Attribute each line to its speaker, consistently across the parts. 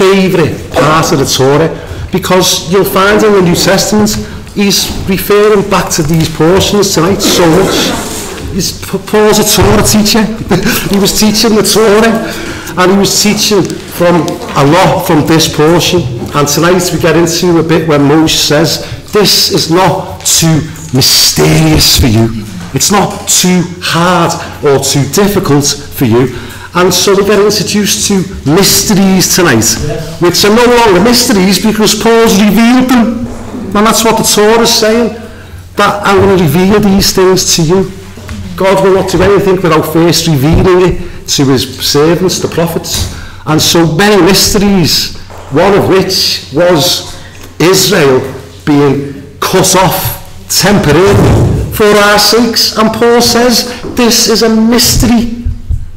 Speaker 1: favourite part of the Torah, because you'll find in the New Testament he's referring back to these portions tonight so much. Paul's a Torah teacher. He was teaching the Torah, and he was teaching from a lot from this portion. And tonight we get into a bit where Moshe says, this is not too mysterious for you. It's not too hard or too difficult for you. And so we get introduced to mysteries tonight, which are no longer mysteries because Paul's revealed them. And that's what the Torah is saying, that I'm going to reveal these things to you. God will not do anything without first revealing it to his servants, the prophets. And so many mysteries, one of which was Israel being cut off temporarily for our sakes. And Paul says this is a mystery,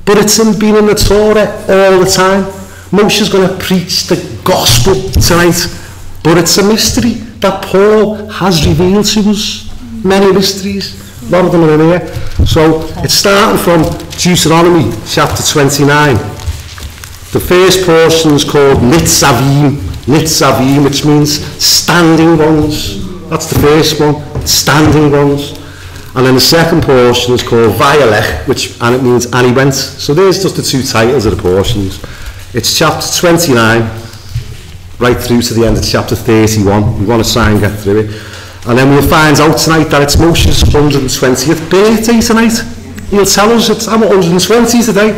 Speaker 1: but it's been in the Torah all the time. Moshe is going to preach the gospel tonight, but it's a mystery that Paul has revealed to us. Many mysteries, a lot of them are in here. So it's starting from Deuteronomy chapter 29. The first portion is called Nitzavim, which means standing ones. That's the first one, standing ones. And then the second portion is called Vayelech, and it means and he went. So there's just the two titles of the portions. It's chapter 29, right through to the end of chapter 31. We want to try and get through it. And then we'll find out tonight that it's Moshe's 120th birthday tonight. He'll tell us I'm 120 today.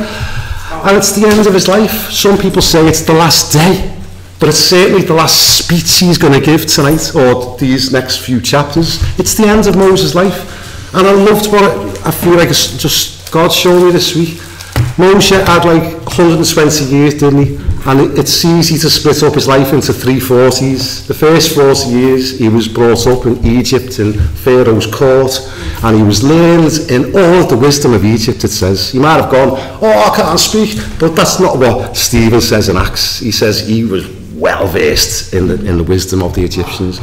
Speaker 1: And it's the end of his life. Some people say it's the last day, but it's certainly the last speech he's going to give tonight, or these next few chapters. It's the end of Moses' life. And I loved what I feel like it's just God showed me this week. Moshe had like 120 years, didn't he? And it's easy to split up his life into 3 40s. The first 40 years he was brought up in Egypt in Pharaoh's court, and he was learned in all the wisdom of Egypt, it says. He might have gone, I can't speak, but that's not what Stephen says in Acts. He says he was well versed in the wisdom of the Egyptians.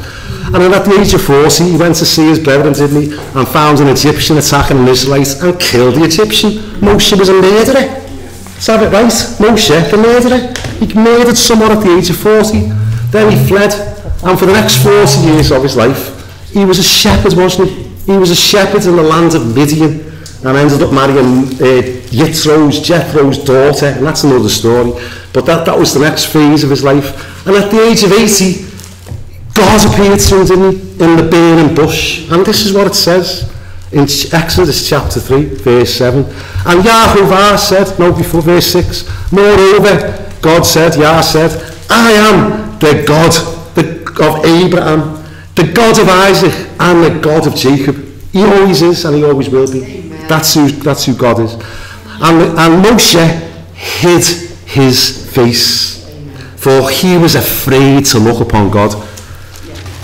Speaker 1: And then at the age of 40 he went to see his brethren, didn't he, and found an Egyptian attacking an Israelite and killed the Egyptian. Moshe was a murderer. Let's have it right. Moshe, the murderer. He murdered someone at the age of 40. Then he fled, and for the next 40 years of his life he was a shepherd, wasn't he? He was a shepherd in the land of Midian, and ended up marrying Jethro's daughter, and that's another story. But that was the next phase of his life. And at the age of 80, God appeared to him, didn't he, in the burning bush. And this is what it says in Exodus chapter 3, verse 7. And Yahovah said, before verse 6, moreover, God said, Yah said, I am the God of Abraham, the God of Isaac, and the God of Jacob. He always is, and he always will be. Amen. That's who God is. And Moshe hid his face, for he was afraid to look upon God.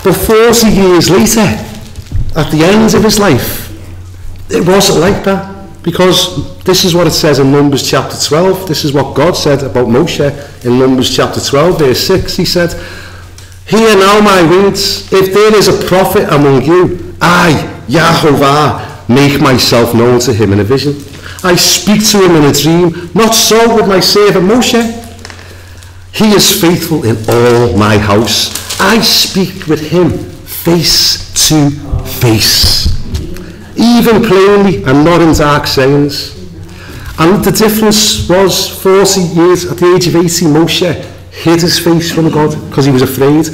Speaker 1: But 40 years later, at the end of his life, it wasn't like that. Because this is what it says in Numbers chapter 12. This is what God said about Moshe in Numbers chapter 12, verse 6. He said, hear now my words. If there is a prophet among you, I, Yahovah, make myself known to him in a vision. I speak to him in a dream. Not so with my servant Moshe. He is faithful in all my house. I speak with him face to face, even plainly and not in dark sayings. And the difference was 40 years, at the age of 80, Moshe hid his face from God because he was afraid.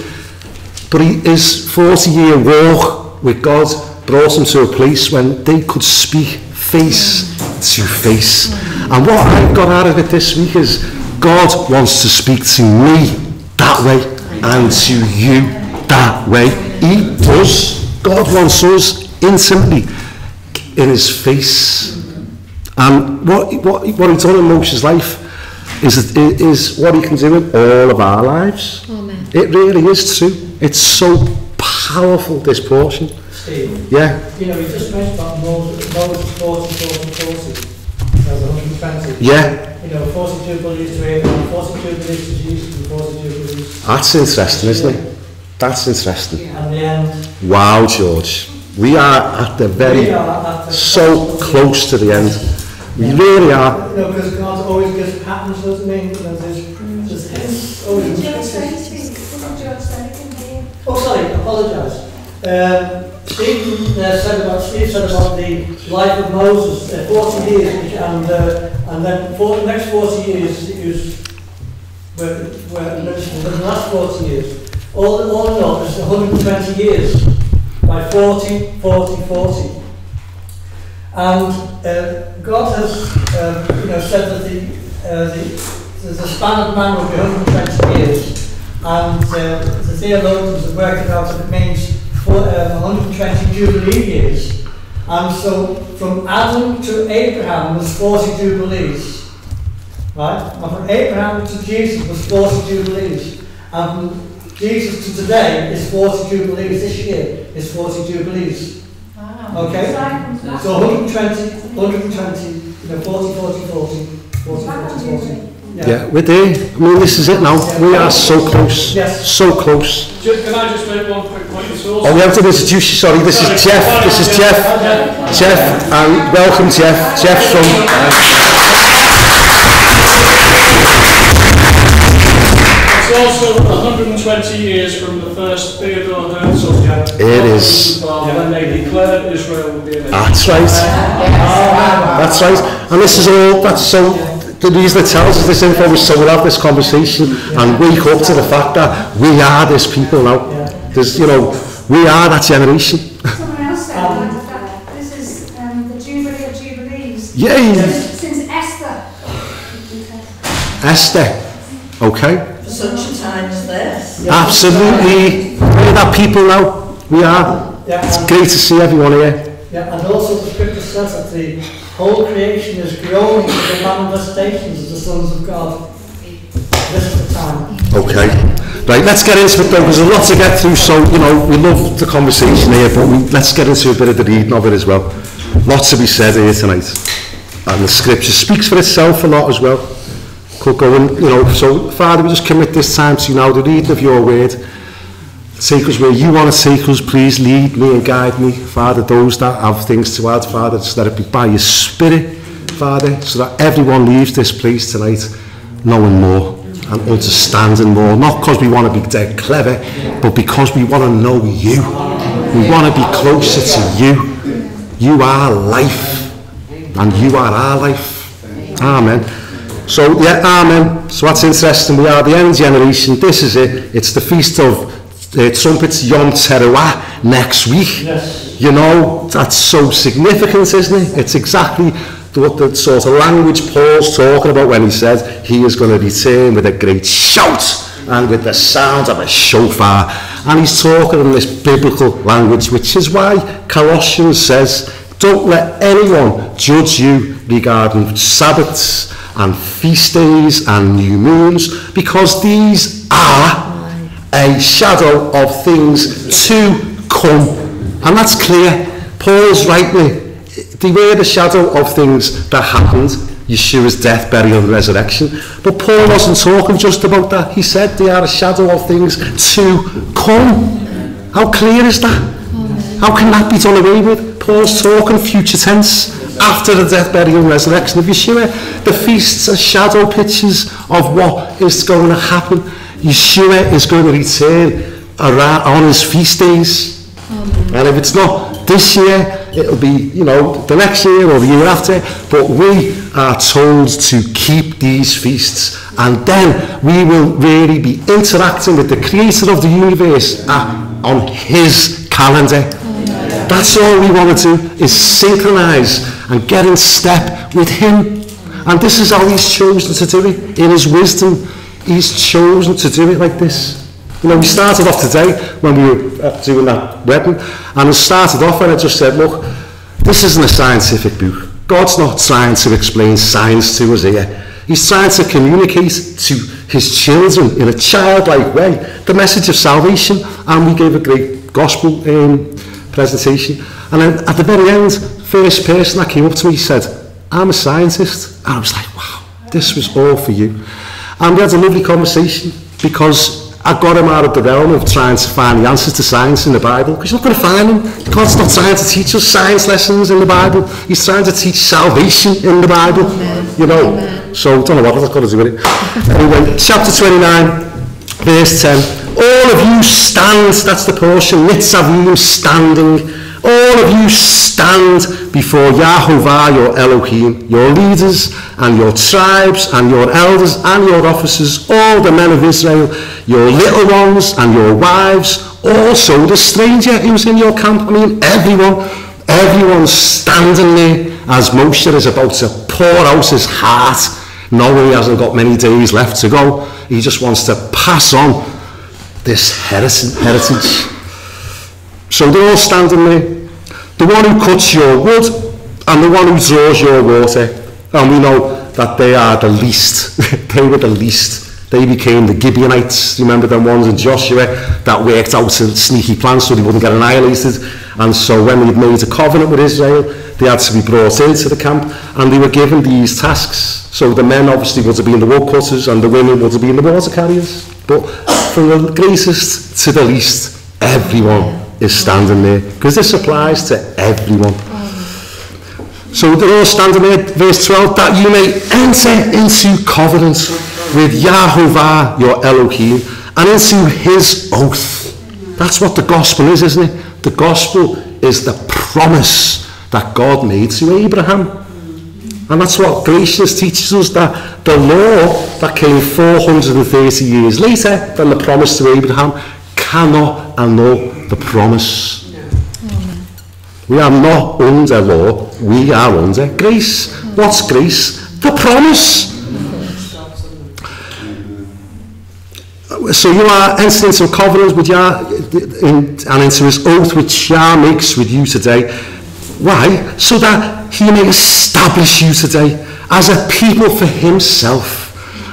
Speaker 1: But his 40-year walk with God brought him to a place when they could speak face to face. And what I got out of it this week is God wants to speak to me that way and to you that way. He does. God wants us intimately in his face. And what he's done in Moshe's life is what he can do in all of our lives. Amen. It really is true. It's so powerful, this portion.
Speaker 2: Steve,
Speaker 1: yeah.
Speaker 2: You know, you just mentioned about Moses 40. That was 120.
Speaker 1: Yeah.
Speaker 2: You know, 42 believes to Abraham, 42 believes to Jesus, and 42 believes.
Speaker 1: That's interesting, isn't it? That's interesting.
Speaker 2: And the end.
Speaker 1: Wow, George. We are at the so close to the end. We really are.
Speaker 2: You know, because God always gives patterns, doesn't he? There's hints always Oh, sorry, apologise. Steve said about the life of Moses, 40 years, and then for the next 40 years, the last 40 years. All in all, it's 120 years by 40, 40, 40. And God has, said that the span of man will be 120 years, and the theologians have worked it out that it means 120 Jubilee years. And so from Adam to Abraham was 40 Jubilees. Right? And from Abraham to Jesus was 40 Jubilees. And from Jesus to today is 40 Jubilees. This year is 40 Jubilees. Wow. Okay? So 120, 40, 40, 40, 40, 40.
Speaker 1: Yeah, we're there. I mean, this is it now. We are so close.
Speaker 2: Yes.
Speaker 1: So close.
Speaker 3: Can I just make one quick point?
Speaker 1: Oh, we have to introduce you, sorry. This is Jeff. This is Jeff. Jeff, and welcome, Jeff. Jeff from...
Speaker 3: It's also 120 years from the first Theodore Herzl.
Speaker 1: It is.
Speaker 3: When they declared Israel would be a nation.
Speaker 1: That's right. That's right. And this is all... That's so... The reason it tells us this info is so we'll have this conversation and wake up to the fact that we are this people now. There's, we are that generation.
Speaker 4: Someone else said that this is the Jubilee of Jubilees.
Speaker 1: Yay!
Speaker 4: Since Esther.
Speaker 1: Esther. Okay.
Speaker 5: For such a time as this.
Speaker 1: Absolutely. We're that people now. We are. It's great to see everyone here.
Speaker 2: Yeah, and also the scripture says that the whole creation is groaning for the manifestations of the sons of God. This is the time.
Speaker 1: Okay. Right, let's get into it though, because there's a lot to get through, so, we love the conversation here, but let's get into a bit of the reading of it as well. Lots to be said here tonight. And the scripture speaks for itself a lot as well. Could go and, so, Father, we just commit this time to you now, the reading of your word. Take us where you want to take us, please lead me and guide me, Father, those that have things to add, Father, so that it be by your Spirit, Father, so that everyone leaves this place tonight knowing more and understanding more, not because we want to be dead clever, but because we want to know you. We want to be closer to you. You are life, and you are our life. Amen. So, yeah, amen. So that's interesting. We are the end generation. This is it. It's the feast of trumpets Yom Teruah next week.
Speaker 2: Yes.
Speaker 1: That's so significant, isn't it? It's exactly what the sort of language Paul's talking about when he says he is going to return with a great shout and with the sound of a shofar. And he's talking in this biblical language, which is why Colossians says, don't let anyone judge you regarding Sabbaths and feast days and new moons, because these are a shadow of things to come. And that's clear. Paul's writing, they were the shadow of things that happened, Yeshua's death, burial and resurrection. But Paul wasn't talking just about that. He said they are a shadow of things to come. How clear is that? How can that be done away with? Paul's talking future tense, after the death, burial and resurrection of Yeshua. The feasts are shadow pictures of what is going to happen. Yeshua is going to return on his feast days. And if it's not this year, it'll be, the next year or the year after. But we are told to keep these feasts. And then we will really be interacting with the creator of the universe on his calendar. That's all we want to do, is synchronize and get in step with him. And this is how he's chosen to do it. In his wisdom, he's chosen to do it like this. We started off today when we were doing that wedding, and it started off and I just said, look, this isn't a scientific book. God's not trying to explain science to us here. He's trying to communicate to his children in a childlike way the message of salvation. And we gave a great gospel presentation. And then at the very end, first person that came up to me said, I'm a scientist. And I was like, wow, this was all for you. And we had a lovely conversation, because I got him out of the realm of trying to find the answers to science in the Bible, because you're not going to find them. God's not trying to teach us science lessons in the Bible. He's trying to teach salvation in the Bible. Amen. So I don't know what I've got to do with it. Anyway, chapter 29, Verse 10, all of you stand, that's the portion, Nitzavim, standing. All of you stand before Yahovah, your Elohim, your leaders and your tribes and your elders and your officers, all the men of Israel, your little ones and your wives, also the stranger who's in your camp. I mean, everyone's standing there as Moshe is about to pour out his heart, knowing he hasn't got many days left to go. He just wants to pass on this heritage. So they're all standing there. The one who cuts your wood and the one who draws your water. And we know that they are the least. They were the least. They became the Gibeonites. Remember them ones in Joshua that worked out a sneaky plan so they wouldn't get annihilated. And so when they'd made a covenant with Israel, they had to be brought into the camp and they were given these tasks. So the men obviously would have been the woodcutters and the women would have been the water carriers. But from the greatest to the least, everyone is standing there, because this applies to everyone. So they're all standing there, verse 12, that you may enter into covenant with Yahovah, your Elohim, and into his oath. That's what the gospel is, isn't it? The gospel is the promise that God made to Abraham. And that's what Galatians teaches us, that the law that came 430 years later than the promise to Abraham cannot annul the promise. We are not under law, we are under grace. What's grace? The promise. So you are entering into a covenant with Yah and into his oath which Yah makes with you today. Why? So that he may establish you today as a people for himself,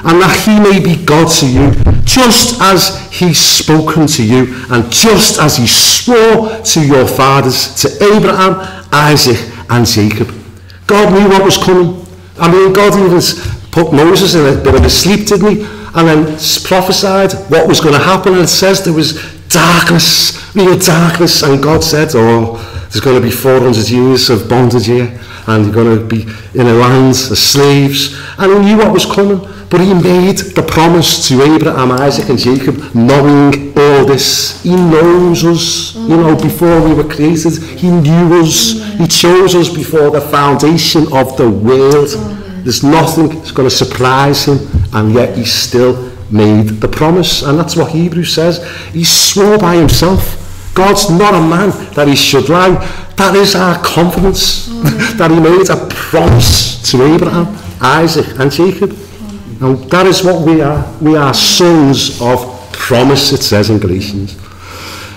Speaker 1: and that he may be God to you, just as he's spoken to you, and just as he swore to your fathers, to Abraham, Isaac, and Jacob. God knew what was coming. I mean, God even put Moses in a bit of a sleep, didn't he? And then prophesied what was going to happen, and it says there was darkness, real darkness, and God said, oh, there's going to be 400 years of bondage here, and you're going to be in a land as slaves. And he knew what was coming, but he made the promise to Abraham, Isaac, and Jacob, knowing all this. He knows us, you know, before we were created. He knew us. He chose us before the foundation of the world. There's nothing that's going to surprise him, and yet he still made the promise. And that's what Hebrews says. He swore by himself. God's not a man that he should lie. That is our confidence, that he made a promise to Abraham, Isaac, and Jacob. And that is what we are. We are sons of promise, it says in Galatians.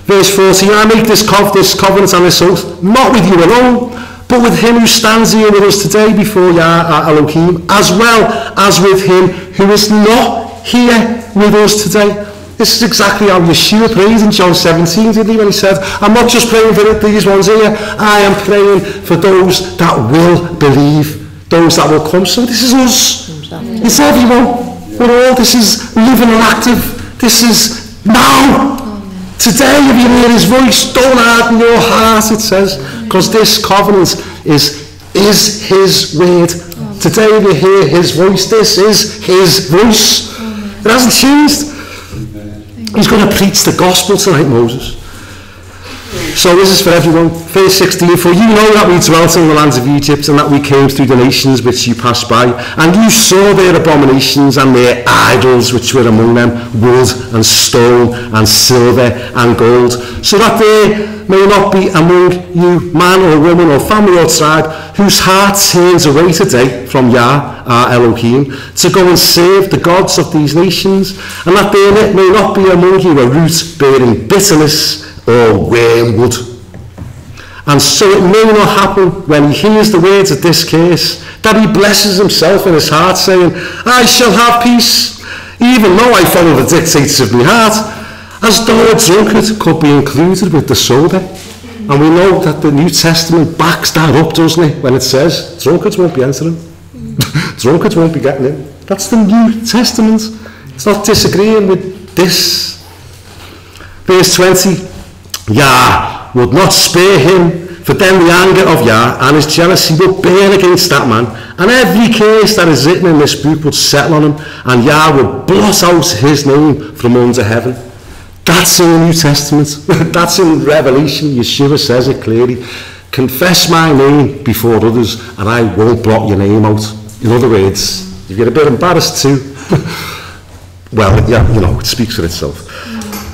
Speaker 1: Verse 14, I make this covenant and this oath, not with you alone, but with him who stands here with us today before Yah, our Elohim, as well as with him who is not here with us today. This is exactly how Yeshua prayed in John 17, didn't he, when he said, I'm not just praying for these ones here, I am praying for those that will believe, those that will come. So this is us. It's everyone. We're all, this is living and active. This is now. Today, if you hear his voice, don't harden your heart, it says, because this covenant is his word. Today, if you hear his voice, this is his voice. It hasn't changed. He's going to preach the gospel tonight, Moses. So this is for everyone. Verse 16, for you know that we dwelt in the lands of Egypt, and that we came through the nations which you passed by, and you saw their abominations and their idols which were among them, wood and stone and silver and gold, so that there may not be among you man or woman or family or tribe whose heart turns away today from Yah, our Elohim, to go and serve the gods of these nations, and that there may not be among you a root bearing bitterness or wormwood. And so it may not happen when he hears the words of this curse, that he blesses himself in his heart, saying, I shall have peace, even though I follow the dictates of my heart, as though a drunkard could be included with the sober. And we know that the New Testament backs that up, doesn't it, when it says drunkards won't be entering. Drunkards won't be getting in. That's the New Testament. It's not disagreeing with this. Verse 20, Yah would not spare him For then the anger of Yah and his jealousy will burn against that man, and every curse that is written in this book will settle on him, and Yah will blot out his name from under heaven. That's in the New Testament. That's in Revelation. Yeshua says it clearly. Confess my name before others, and I won't blot your name out. In other words, if you're a bit embarrassed too, well, yeah, you know, it speaks for itself.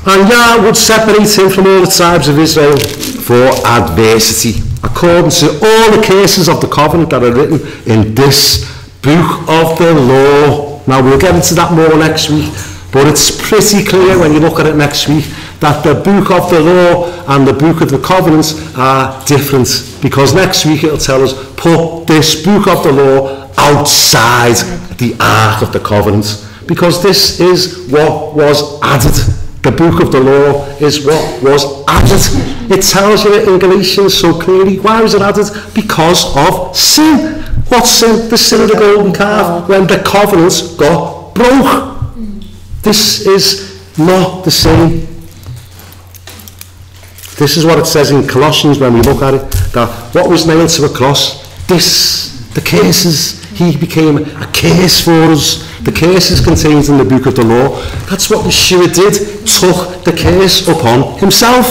Speaker 1: And Yah would separate him from all the tribes of Israel for adversity, according to all the cases of the covenant that are written in this book of the law. Now, we'll get into that more next week, but it's pretty clear when you look at it next week that the book of the law and the book of the covenants are different, because next week it'll tell us, put this book of the law outside the ark of the covenant, because this is what was added. The book of the law is what was added. It tells you in Galatians so clearly. Why was it added? Because of sin. What sin? The sin of the golden calf, when the covenants got broke. This is not the same. This is what it says in Colossians when we look at it, that what was nailed to a cross, the curses, he became a curse for us. The curse is contained in the book of the law. That's what Yeshua did, took the curse upon himself.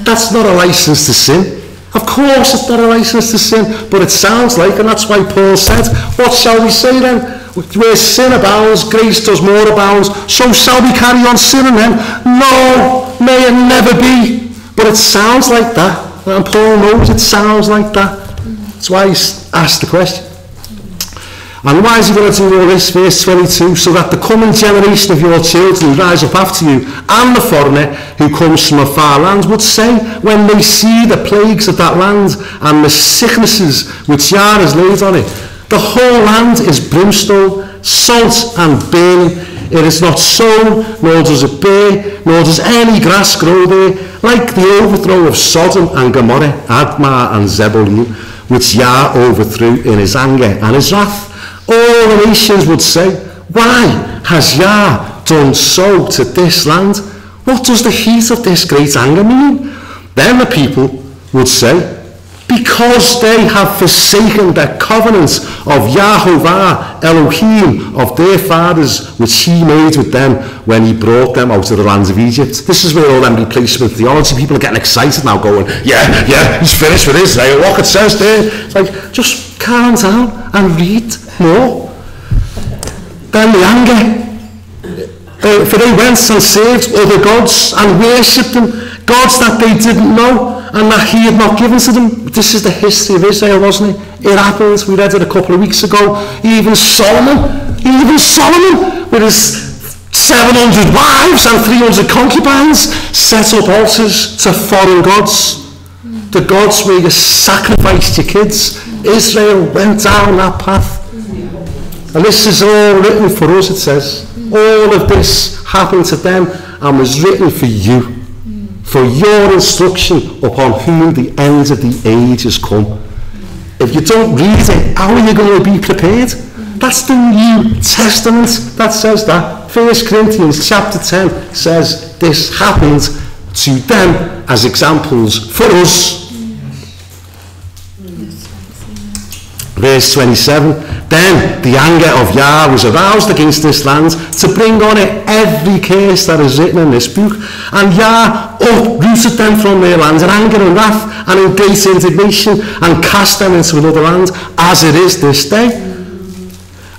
Speaker 1: That's not a license to sin. Of course it's not a license to sin, but it sounds like, and that's why Paul said, what shall we say then? Where sin abounds, grace does more abound, so shall we carry on sinning then? No, may it never be. But it sounds like that, and Paul knows it sounds like that. That's why he's asked the question. And why is he going to do all this? Verse 22, so that the coming generation of your children who rise up after you, and the foreigner who comes from a far land, would say, when they see the plagues of that land, and the sicknesses which Yah has laid on it, the whole land is brimstone, salt and burning. It is not sown, nor does it bear, nor does any grass grow there, like the overthrow of Sodom and Gomorrah, Admah and Zebolim, which Yah overthrew in his anger and his wrath. All the nations would say, why has Yah done so to this land? What does the heat of this great anger mean? Then the people would say, because they have forsaken the covenants of Yahovah Elohim of their fathers, which he made with them when he brought them out of the lands of Egypt. This is where all them replacement theology people are getting excited now, going, yeah, he's finished with Israel. Look, it says there. It's like, just calm down and read more. Then the anger. For they went and served other gods and worshipped them, gods that they didn't know and that he had not given to them. This is the history of Israel, wasn't it? It happened. We read it a couple of weeks ago. Even Solomon with his 700 wives and 300 concubines set up altars to foreign gods. The gods where you sacrificed your kids. Israel went down that path. And this is all written for us, it says. All of this happened to them and was written for you, for your instruction upon whom the end of the age has come. If you don't read it, how are you going to be prepared? That's the New Testament that says that. 1 Corinthians chapter 10 says this happened to them as examples for us. Verse 27, then the anger of Yah was aroused against this land to bring on it every curse that is written in this book. And Yah uprooted them from their land in anger and wrath and in great indignation and cast them into another land, as it is this day.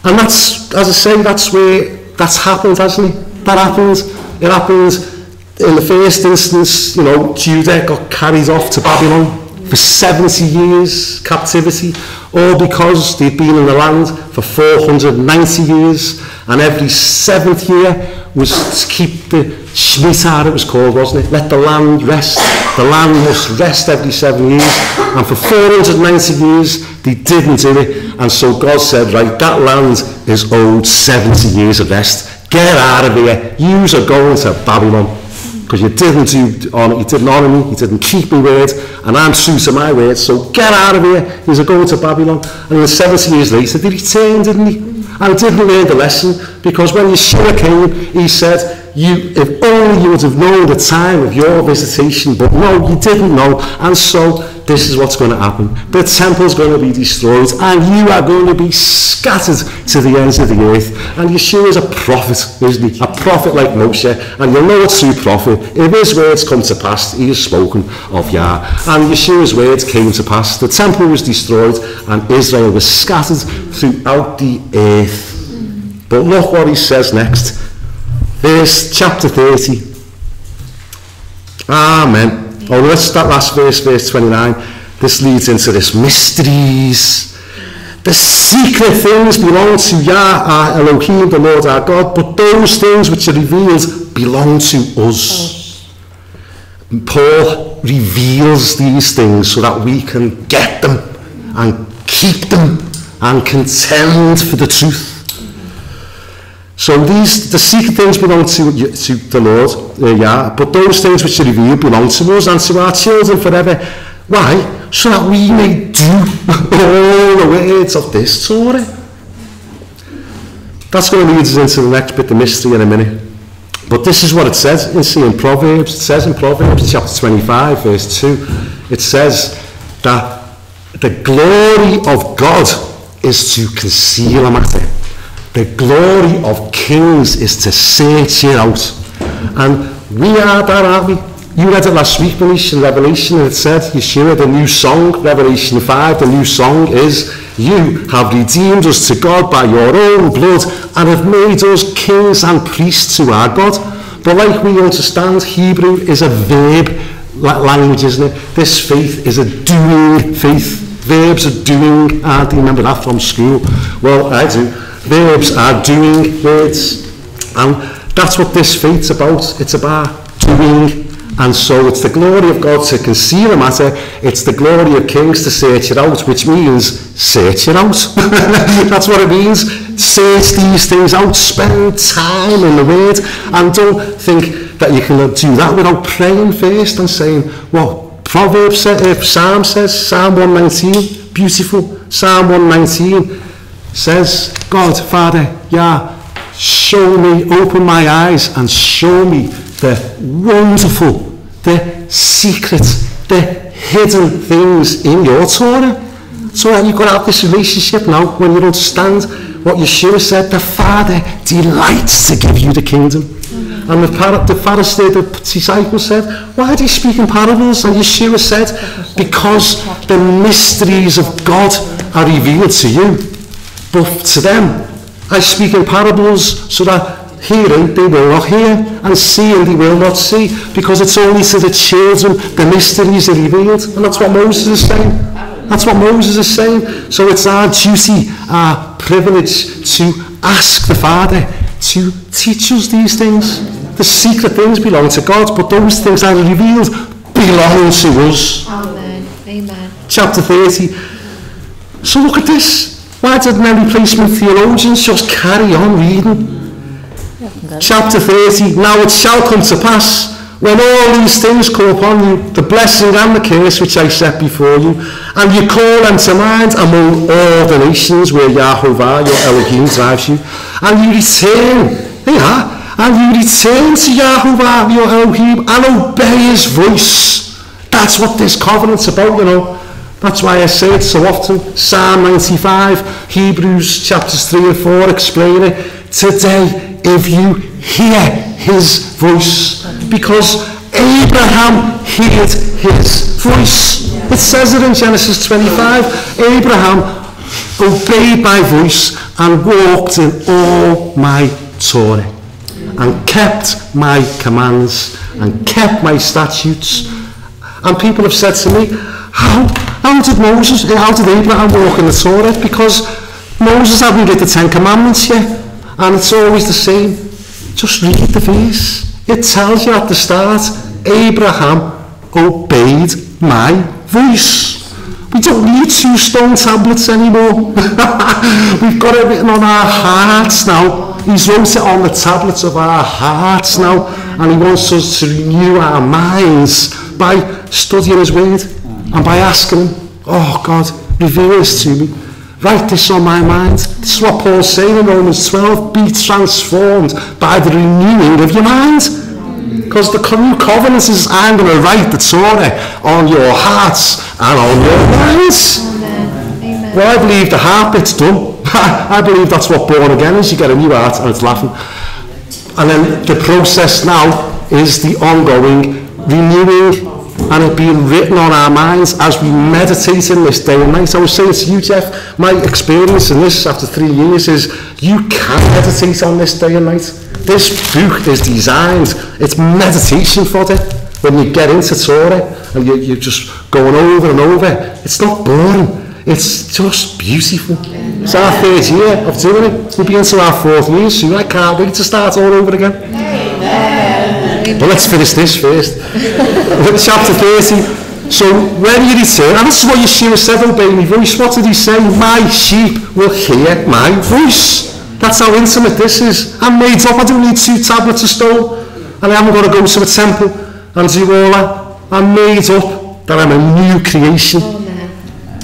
Speaker 1: And that's, as I say, that's where that's happened, hasn't it? That happens. It happens in the first instance, you know, Judah got carried off to Babylon for 70 years captivity, all because they'd been in the land for 490 years, and every 7th year was to keep the Shemitah, it was called, wasn't it? Let the land rest. The land must rest every 7 years, and for 490 years they didn't do it, and so God said, right, that land is owed 70 years of rest. Get out of here. Yous are going to Babylon. Because you didn't honour me, you didn't keep my word, and I'm true to my word, so get out of here. He was going to Babylon, and then 70 years later they returned, didn't he? And didn't learn the lesson, because when Yeshua came, he said, if only you would have known the time of your visitation, but no, you didn't know, and so this is what's going to happen. The temple's going to be destroyed, and you are going to be scattered to the ends of the earth. And Yeshua is a prophet, isn't he? A prophet like Moshe, and you'll know a true prophet. If his words come to pass, he has spoken of Yah. And Yeshua's words came to pass. The temple was destroyed, and Israel was scattered throughout the earth. But look what he says next. Verse chapter 30. Amen. Oh, let's start last verse, verse 29. This leads into this mysteries. The secret things belong to Yah, our Elohim, the Lord our God, but those things which are revealed belong to us. Paul reveals these things so that we can get them and keep them and contend for the truth. So the secret things belong to the Lord, Yah, but those things which are revealed belong to us and to our children forever. Why? So that we may do all the words of this Torah. That's going to lead us into the next bit of mystery in a minute. But this is what it says in Proverbs. It says in Proverbs chapter 25, verse 2, it says that the glory of God is to conceal a matter. The glory of kings is to search it out. And we are that, aren't we? You read it last week, Manish, in Revelation, and it said, Yeshua, the new song, Revelation 5, the new song is, you have redeemed us to God by your own blood and have made us kings and priests to our God. But like we understand, Hebrew is a verb language, isn't it? This faith is a doing faith. Verbs are doing, aren't they? Remember that from school? Well, I do. Verbs are doing words, and that's what this faith's about. It's about doing, and so it's the glory of God to conceal a matter. It's the glory of kings to search it out, which means search it out. That's what it means. Search these things out. Spend time in the Word, and don't think that you can do that without praying first and saying, "Well, Proverbs says, Psalm says, Psalm 119, beautiful. Psalm 119. Says, God, Father, Yah, show me, open my eyes and show me the wonderful, the secret, the hidden things in your Torah. So that you've got to have this relationship now when you understand what Yeshua said, the Father delights to give you the kingdom. And the Pharisee, the disciple said, why do you speak in parables? And Yeshua said, because the mysteries of God are revealed to you. But to them, I speak in parables so that hearing they will not hear, and seeing they will not see, because it's only to the children the mysteries are revealed. And that's what Moses is saying. That's what Moses is saying. So it's our duty, our privilege to ask the Father to teach us these things. The secret things belong to God, but those things that are revealed belong to us.
Speaker 6: Amen. Amen.
Speaker 1: Chapter 30. So look at this. Why did many replacement theologians just carry on reading? Chapter 30. Now it shall come to pass, when all these things come upon you, the blessing and the curse which I set before you, and you call them to mind among all the nations where Yahovah, your Elohim, drives you, and you return, and you return to Yahovah, your Elohim, and obey his voice. That's what this covenant's about, you know. That's why I say it so often. Psalm 95, Hebrews chapters 3 and 4 explain it. Today, if you hear his voice, because Abraham heard his voice. It says it in Genesis 25. Abraham obeyed my voice and walked in all my Torah, and kept my commands, and kept my statutes. And people have said to me, how did Abraham walk in the Torah? Because Moses hadn't read the Ten Commandments yet, and it's always the same. Just read the verse. It tells you at the start, Abraham obeyed my voice. We don't need 2 stone tablets anymore. We've got it written on our hearts now. He's wrote it on the tablets of our hearts now, and he wants us to renew our minds by studying his word and by asking him, oh God, reveal this to me. Write this on my mind. This is what Paul's saying in Romans 12. Be transformed by the renewing of your mind. Because the new covenant is, I'm going to write the Torah on your hearts and on your minds.
Speaker 6: Amen.
Speaker 1: Well, I believe the heart bit's done. I believe that's what born again is. You get a new heart and it's laughing. And then the process now is the ongoing renewing and it being written on our minds as we meditate in this day and night. I was saying to you, Jeff, my experience in this after 3 years is you can meditate on this day and night. This book is designed, it's meditation for it. When you get into Torah and you're just going over and over, it's not boring, it's just beautiful. It's our 3rd year of doing it. We'll be into our 4th year soon. I can't wait to start all over again.
Speaker 6: Amen.
Speaker 1: But let's finish this first. Chapter 30. So when you return, and this is what Yeshua said, obey my voice. What did he say? My sheep will hear my voice. That's how intimate this is. I'm made up. I don't need 2 tablets of stone. And I haven't got to go to a temple and do all that. I'm made up that I'm a new creation.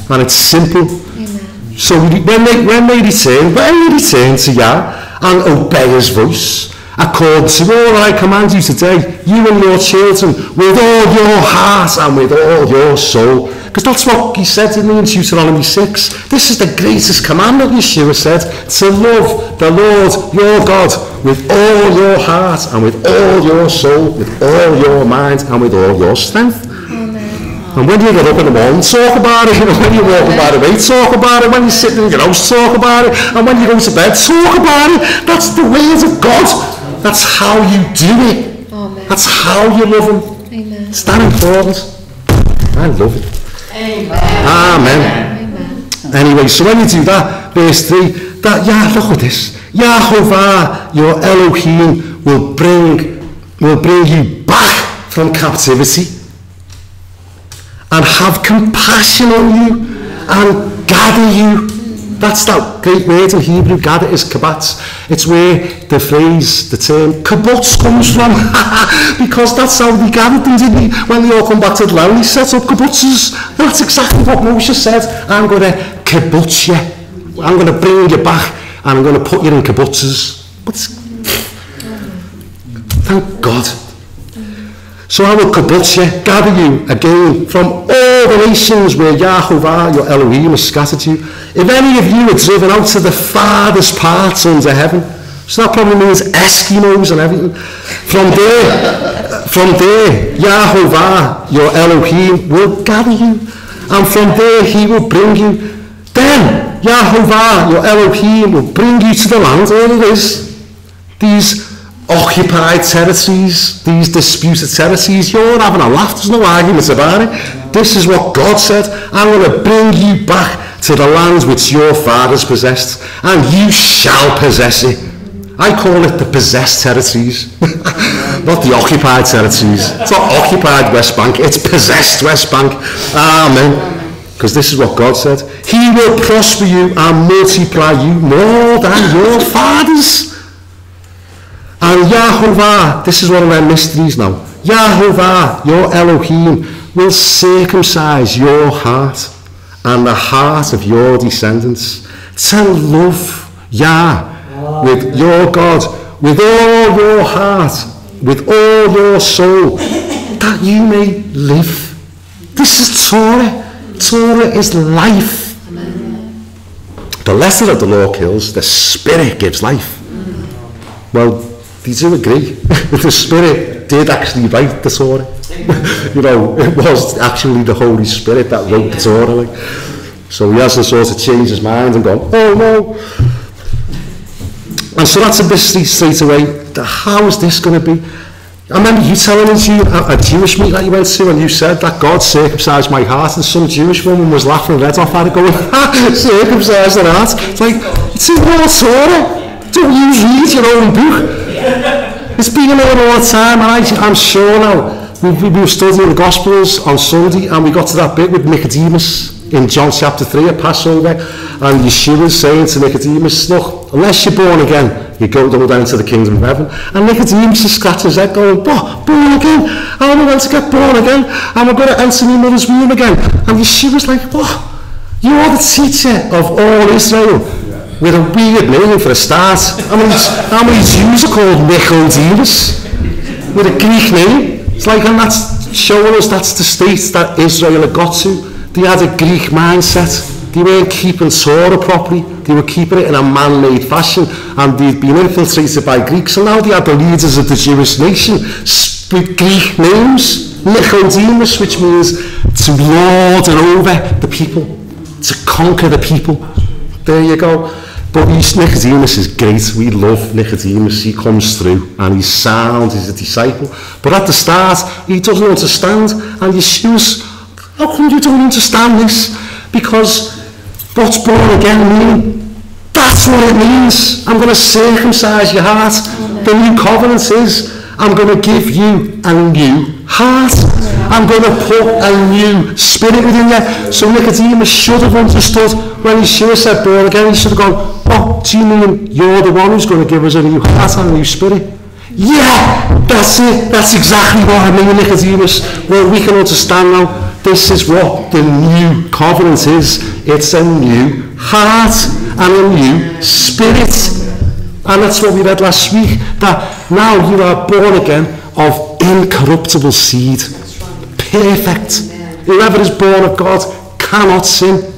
Speaker 1: And it's simple.
Speaker 6: Amen.
Speaker 1: So when they return to Yah and obey his voice, according to all that I command you today, you and your children, with all your heart and with all your soul. Because that's what he said to me in Deuteronomy 6. This is the greatest commandment, Yeshua said, to love the Lord your God with all your heart and with all your soul, with all your mind and with all your strength. And when you get up in the morning, talk about it. When you're walking by the way, talk about it. When you're sitting in your house, talk about it. And when you go to bed, talk about it. That's the ways of God. That's how you do it.
Speaker 6: Amen.
Speaker 1: That's how you love him.
Speaker 6: Amen.
Speaker 1: It's that important. I love it. Amen.
Speaker 6: Amen.
Speaker 1: Anyway, so when you do that, verse 3, look at this. Yahovah, your Elohim, will bring you back from captivity and have compassion on you and gather you. That's that great word in Hebrew, gather is kabatz. It's where the phrase, the term kibbutz comes from. Because that's how they gathered them, didn't they? When they all come back to the land, they set up kibbutzes. That's exactly what Moshe said. I'm going to kibbutz you. I'm going to bring you back and I'm going to put you in kibbutzes. Thank God. So I will kibbutz you, gather you again from all the nations where Yahovah, your Elohim, has scattered you. If any of you are driven out to the farthest parts under heaven, so that probably means Eskimos and everything. From there, Yahovah, your Elohim, will gather you, and from there he will bring you. Then Yahovah, your Elohim, will bring you to the land. All it is, these occupied territories, these disputed territories. You're having a laugh, there's no arguments about it. This is what God said. I'm going to bring you back to the lands which your fathers possessed, and you shall possess it. I call it the possessed territories, not the occupied territories. It's not occupied West Bank, it's possessed West Bank. Amen. Because this is what God said. He will prosper you and multiply you more than your fathers. And Yahovah, this is one of their mysteries now. Yahovah, your Elohim, will circumcise your heart and the heart of your descendants to love Yah with your God, with all your heart, with all your soul, that you may live. This is Torah. Torah is life. Amen. The letter of the law kills, the Spirit gives life. Well, they do agree. The Spirit did actually write the Torah. It was actually the Holy Spirit that wrote the Torah. So he hasn't sort of changed his mind and gone, oh no. And so that's a mystery straight away. How is this going to be? I remember you telling us a Jewish meeting that you went to, and you said that God circumcised my heart, and some Jewish woman was laughing her head off at it, going, circumcised her heart. It's like, it's in your Torah. Don't you read your own book? It's been in there all the time, and I'm sure now. We were studying the Gospels on Sunday, and we got to that bit with Nicodemus in John chapter 3 at Passover, and Yeshua saying to Nicodemus, look, unless you're born again, you go down to the kingdom of heaven. And Nicodemus is scratching his head going, what? Born again? How am I going to get born again? Am I going to enter my mother's womb again? And Yeshua's like, what? You're the teacher of all Israel, with a weird name for a start. How many Jews are called Nicodemus? with a Greek name. It's like, and that's showing us that's the state that Israel had got to. They had a Greek mindset. They weren't keeping Torah properly. They were keeping it in a man-made fashion, and they'd been infiltrated by Greeks, and now they had the leaders of the Jewish nation with Greek names. Nicodemus, which means to lord and over the people, to conquer the people. There you go. But Nicodemus is great. We love Nicodemus. He comes through and he's sound. He's a disciple. But at the start, he doesn't understand. And Yeshua's, how come you don't understand this? Because what's born again mean? That's what it means. I'm going to circumcise your heart. The new covenant is, I'm going to give you a new heart. I'm going to put a new spirit within you. So Nicodemus should have understood when Yeshua said born again. He should have gone, what do you mean you're the one who's going to give us a new heart and a new spirit? Yeah, that's it. That's exactly what I mean, Nicodemus. Well, we can understand now. This is what the new covenant is. It's a new heart and a new spirit. And that's what we read last week, that now you are born again of incorruptible seed. Perfect. Whoever is born of God cannot sin.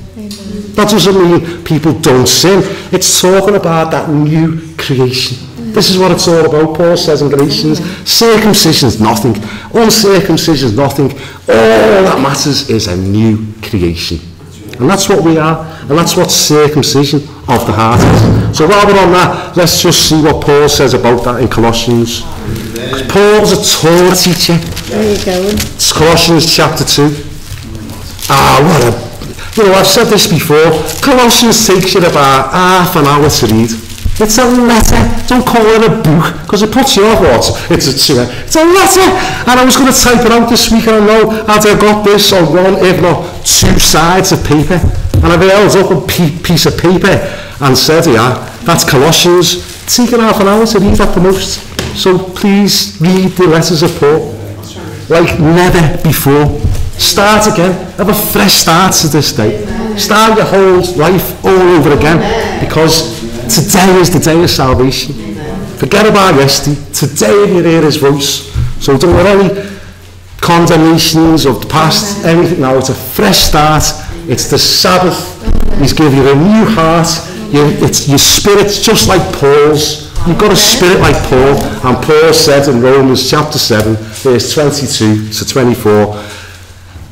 Speaker 1: That doesn't mean people don't sin. It's talking about that new creation. This is what it's all about. Paul says in Galatians, circumcision is nothing. Uncircumcision is nothing. All that matters is a new creation. And that's what we are. And that's what circumcision of the heart is. So while we're on that, let's just see what Paul says about that in Colossians. Paul's a Torah teacher.
Speaker 6: There you go.
Speaker 1: It's Colossians chapter 2. What a... You know, I've said this before. Colossians takes you about half an hour to read. It's a letter. Don't call it a book, because it puts you off what? It's a letter. And I was going to type it out this week, and I know I'd have got this on one, if not two sides of paper. And I've held up a piece of paper and said, yeah, that's Colossians. It's taken half an hour to read at the most. So please read the letters of Paul like never before. Start again. Have a fresh start to this day. Start your whole life all over again, because today is the day of salvation. Forget about yesterday. Today you hear his voice. So don't want any condemnations of the past, anything now. It's a fresh start. It's the Sabbath. He's giving you a new heart. It's your spirit's just like Paul's. You've got a spirit like Paul. And Paul said in Romans chapter 7, verse 22 to 24,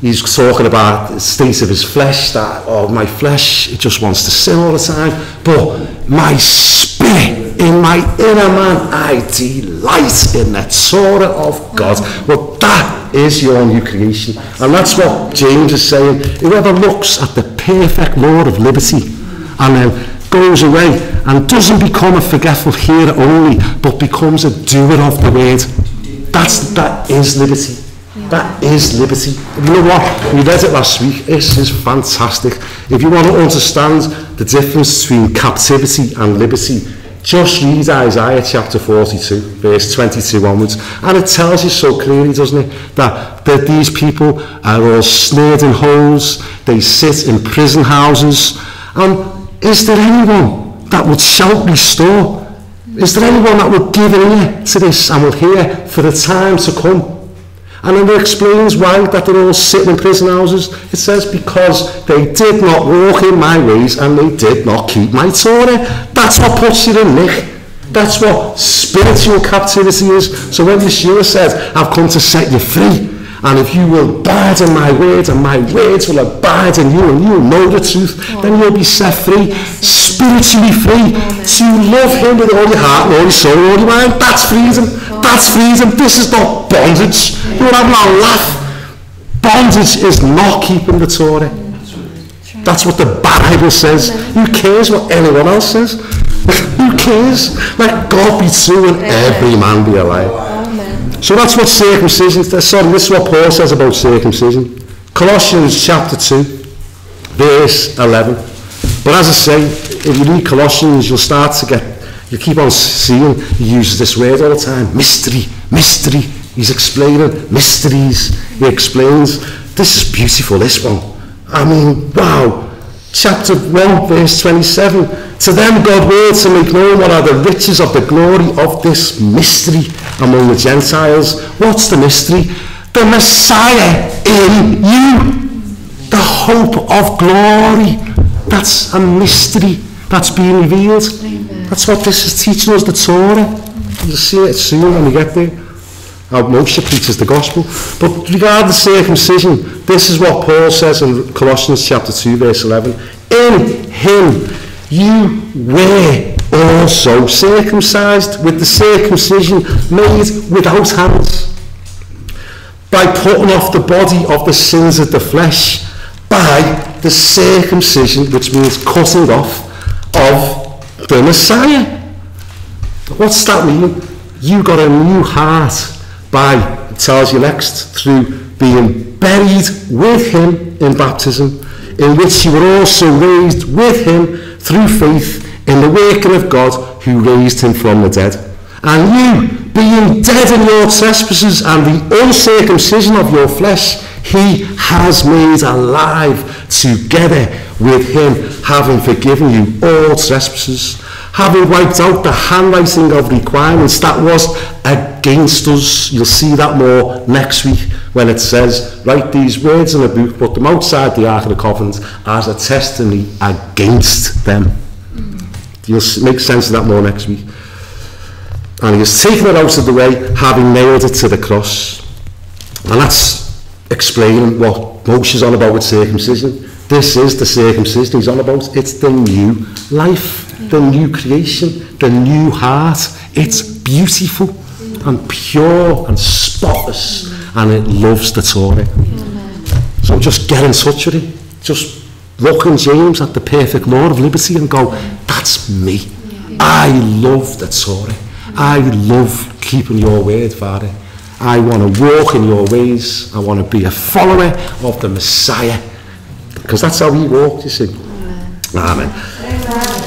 Speaker 1: he's talking about the state of his flesh, that, oh, my flesh, it just wants to sin all the time, but my spirit, in my inner man, I delight in the Torah of God. Well, that is your new creation. And that's what James is saying. Whoever looks at the perfect law of liberty and then goes away and doesn't become a forgetful hearer only, but becomes a doer of the word, that is liberty. That is liberty. You know what? We read it last week. This is fantastic. If you want to understand the difference between captivity and liberty, just read Isaiah chapter 42, verse 22 onwards. And it tells you so clearly, doesn't it, that these people are all snared in holes. They sit in prison houses. And is there anyone that would shout restore? Is there anyone that would give an ear to this and will hear for the time to come? And then it explains why that they're all sitting in prison houses. It says, because they did not walk in my ways and they did not keep my Torah. That's what puts you in Nick. That's what spiritual captivity is. So when Yeshua said, I've come to set you free, and if you will abide in my words, and my words will abide in you, and you will know the truth, then you'll be set free, spiritually free, to love him with all your heart, all your soul, all your mind. That's freedom. That's freedom. This is not bondage. You're having a laugh. Bondage is not keeping the Torah. That's what the Bible says. Who cares what anyone else says? Who cares? Let God be true and every man be a liar. So that's what circumcision is. Sorry, this is what Paul says about circumcision. Colossians chapter 2, verse 11. But as I say, if you read Colossians, you'll start to you keep on seeing, he uses this word all the time, mystery, mystery. He's explaining mysteries. He explains, this is beautiful, this one. I mean, wow. chapter 1, verse 27. To them God willed to make known what are the riches of the glory of this mystery among the Gentiles. What's the mystery? The Messiah in you. The hope of glory. That's a mystery that's being revealed.
Speaker 6: Amen.
Speaker 1: That's what this is teaching us, the Torah. You'll see it soon when we get there. How Moshe preaches the gospel. But regarding circumcision, this is what Paul says in Colossians chapter 2, verse 11. In him you were also circumcised with the circumcision made without hands, by putting off the body of the sins of the flesh by the circumcision, which means cutting off, of the Messiah. What's that mean? You got a new heart by, it tells you next, through being buried with him in baptism, in which you were also raised with him through faith in the working of God who raised him from the dead. And you, being dead in your trespasses and the uncircumcision of your flesh, he has made alive together with him, having forgiven you all trespasses, having wiped out the handwriting of requirements that was against us. You'll see that more next week when it says, write these words in a book, put them outside the Ark of the Covenant as a testimony against them. You'll make sense of that more next week. And he has taken it out of the way, having nailed it to the cross. And that's explaining what Moshe's on about with circumcision. This is the circumcision he's on about. It's the new life, the new creation, the new heart. It's beautiful and pure and spotless, and it loves the Torah. So just get in touch with it. Just look in James at the perfect law of liberty and go, that's me. I love the Torah. I love keeping your word, Father. I want to walk in your ways. I want to be a follower of the Messiah. Because that's how he walked, you see. Amen.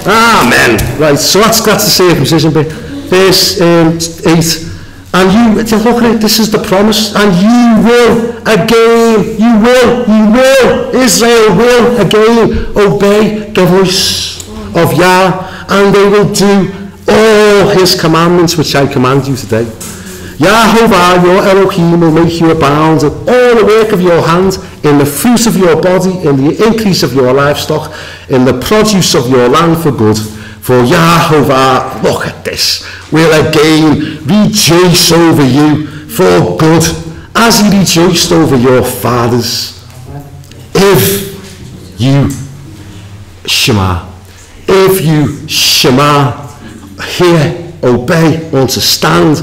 Speaker 1: Amen. Right, so that's the circumcision bit. Verse 8. And you look at it, this is the promise. And you will again, Israel will again obey the voice of Yah, and they will do all his commandments which I command you today. Yahovah, your Elohim, will make you abound in all the work of your hand, in the fruit of your body, in the increase of your livestock, in the produce of your land for good. For Yahovah, look at this, will again rejoice over you for good, as he rejoiced over your fathers. If you Shema, hear, obey, understand,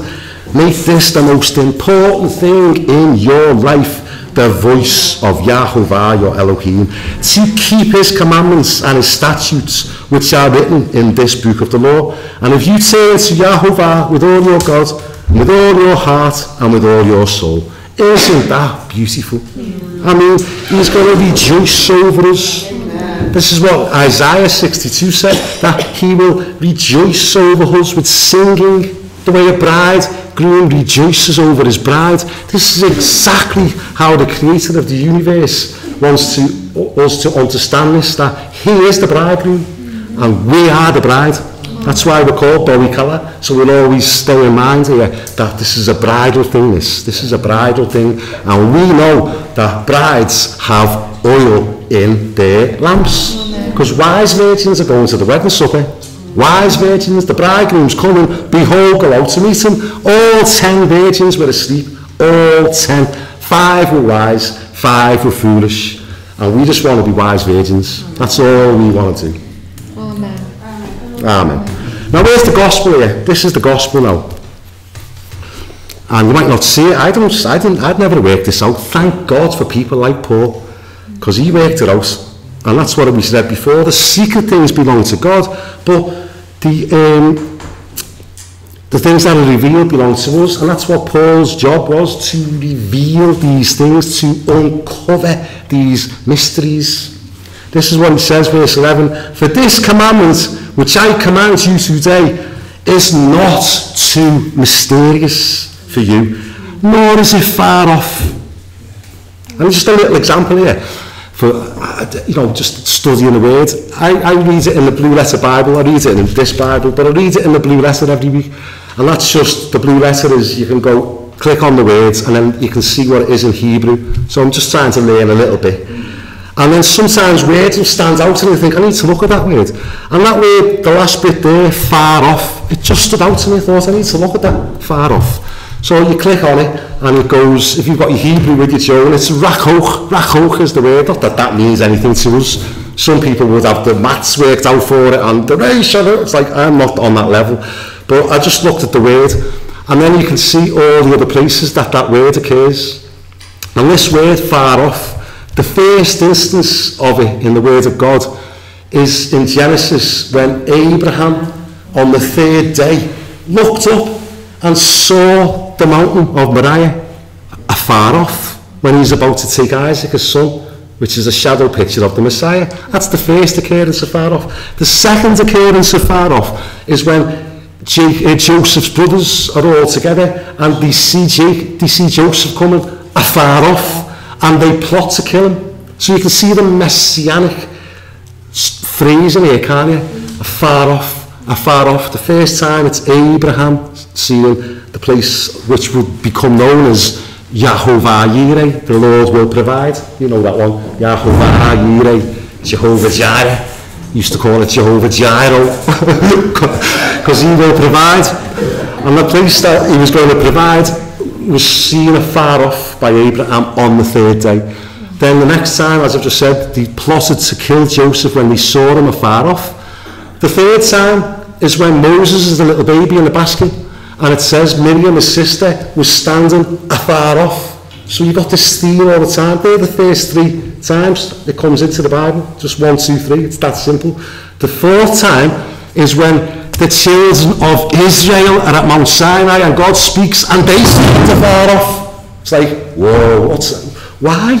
Speaker 1: make this the most important thing in your life, the voice of Yahovah, your Elohim, to keep his commandments and his statutes, which are written in this book of the law. And if you turn to Yahovah with all your God, with all your heart, and with all your soul, isn't that beautiful? I mean, he's going to rejoice over us. This is what Isaiah 62 said, that he will rejoice over us with singing, the way a bridegroom rejoices over his bride. This is exactly how the creator of the universe wants us to understand this, that he is the bridegroom and we are the bride. That's why we're called Boi Kallah. So we'll always stay in mind here that this is a bridal thing, this is a bridal thing, and we know that brides have oil in their lamps, because wise virgins are going to the wedding supper. Wise virgins, the bridegroom's coming, behold, go out to meet him. All 10 virgins were asleep, all 10. 5 were wise, 5 were foolish, and we just want to be wise virgins. That's all we want to do.
Speaker 6: Amen.
Speaker 1: Amen. Now where's the gospel here? This is the gospel now. And you might not see it. I'd never worked this out. Thank God for people like Paul, because he worked it out. And that's what we said before. The secret things belong to God, but the things that are revealed belong to us. And that's what Paul's job was, to reveal these things, to uncover these mysteries. This is what he says, verse 11. For this commandment, which I command you today, is not too mysterious for you, nor is it far off. And just a little example here. for just studying the Word. I read it in the Blue Letter Bible, I read it in this Bible, but I read it in the Blue Letter every week. And that's just, the Blue Letter is, you can go, click on the words, and then you can see what it is in Hebrew. So I'm just trying to learn a little bit. And then sometimes words will stand out and you think, I need to look at that word. And that word, the last bit there, far off, it just stood out to me. I thought, I need to look at that, far off. So you click on it, and it goes, if you've got your Hebrew with your Joan, it's rachoch. Rachoch is the word, not that that means anything to us. Some people would have the maths worked out for it, and the ratio, it's like, I'm not on that level. But I just looked at the word, and then you can see all the other places that that word occurs. And this word, far off, the first instance of it in the Word of God is in Genesis, when Abraham, on the third day, looked up and saw the mountain of Moriah afar off, when he's about to take Isaac, his son, which is a shadow picture of the Messiah. That's the first occurrence of far off. The second occurrence of far off is when Joseph's brothers are all together, and they see Joseph coming afar off, and they plot to kill him. So you can see the messianic phrase in here, can't you? Afar off. The first time it's Abraham seeing the place which would become known as Yahovah Yireh, the Lord will provide. You know that one, Yahovah Yireh, Jehovah Jireh. Used to call it Jehovah Jireh, because he will provide. And the place that he was going to provide was seen afar off by Abraham on the third day. Then the next time, as I've just said, they plotted to kill Joseph when they saw him afar off. The third time is when Moses is the little baby in the basket, and it says Miriam, his sister, was standing afar off. So you've got this theme all the time. They're the first three times it comes into the Bible. Just 1, 2, 3. It's that simple. The fourth time is when the children of Israel are at Mount Sinai and God speaks and they stand afar off. It's like, whoa, why?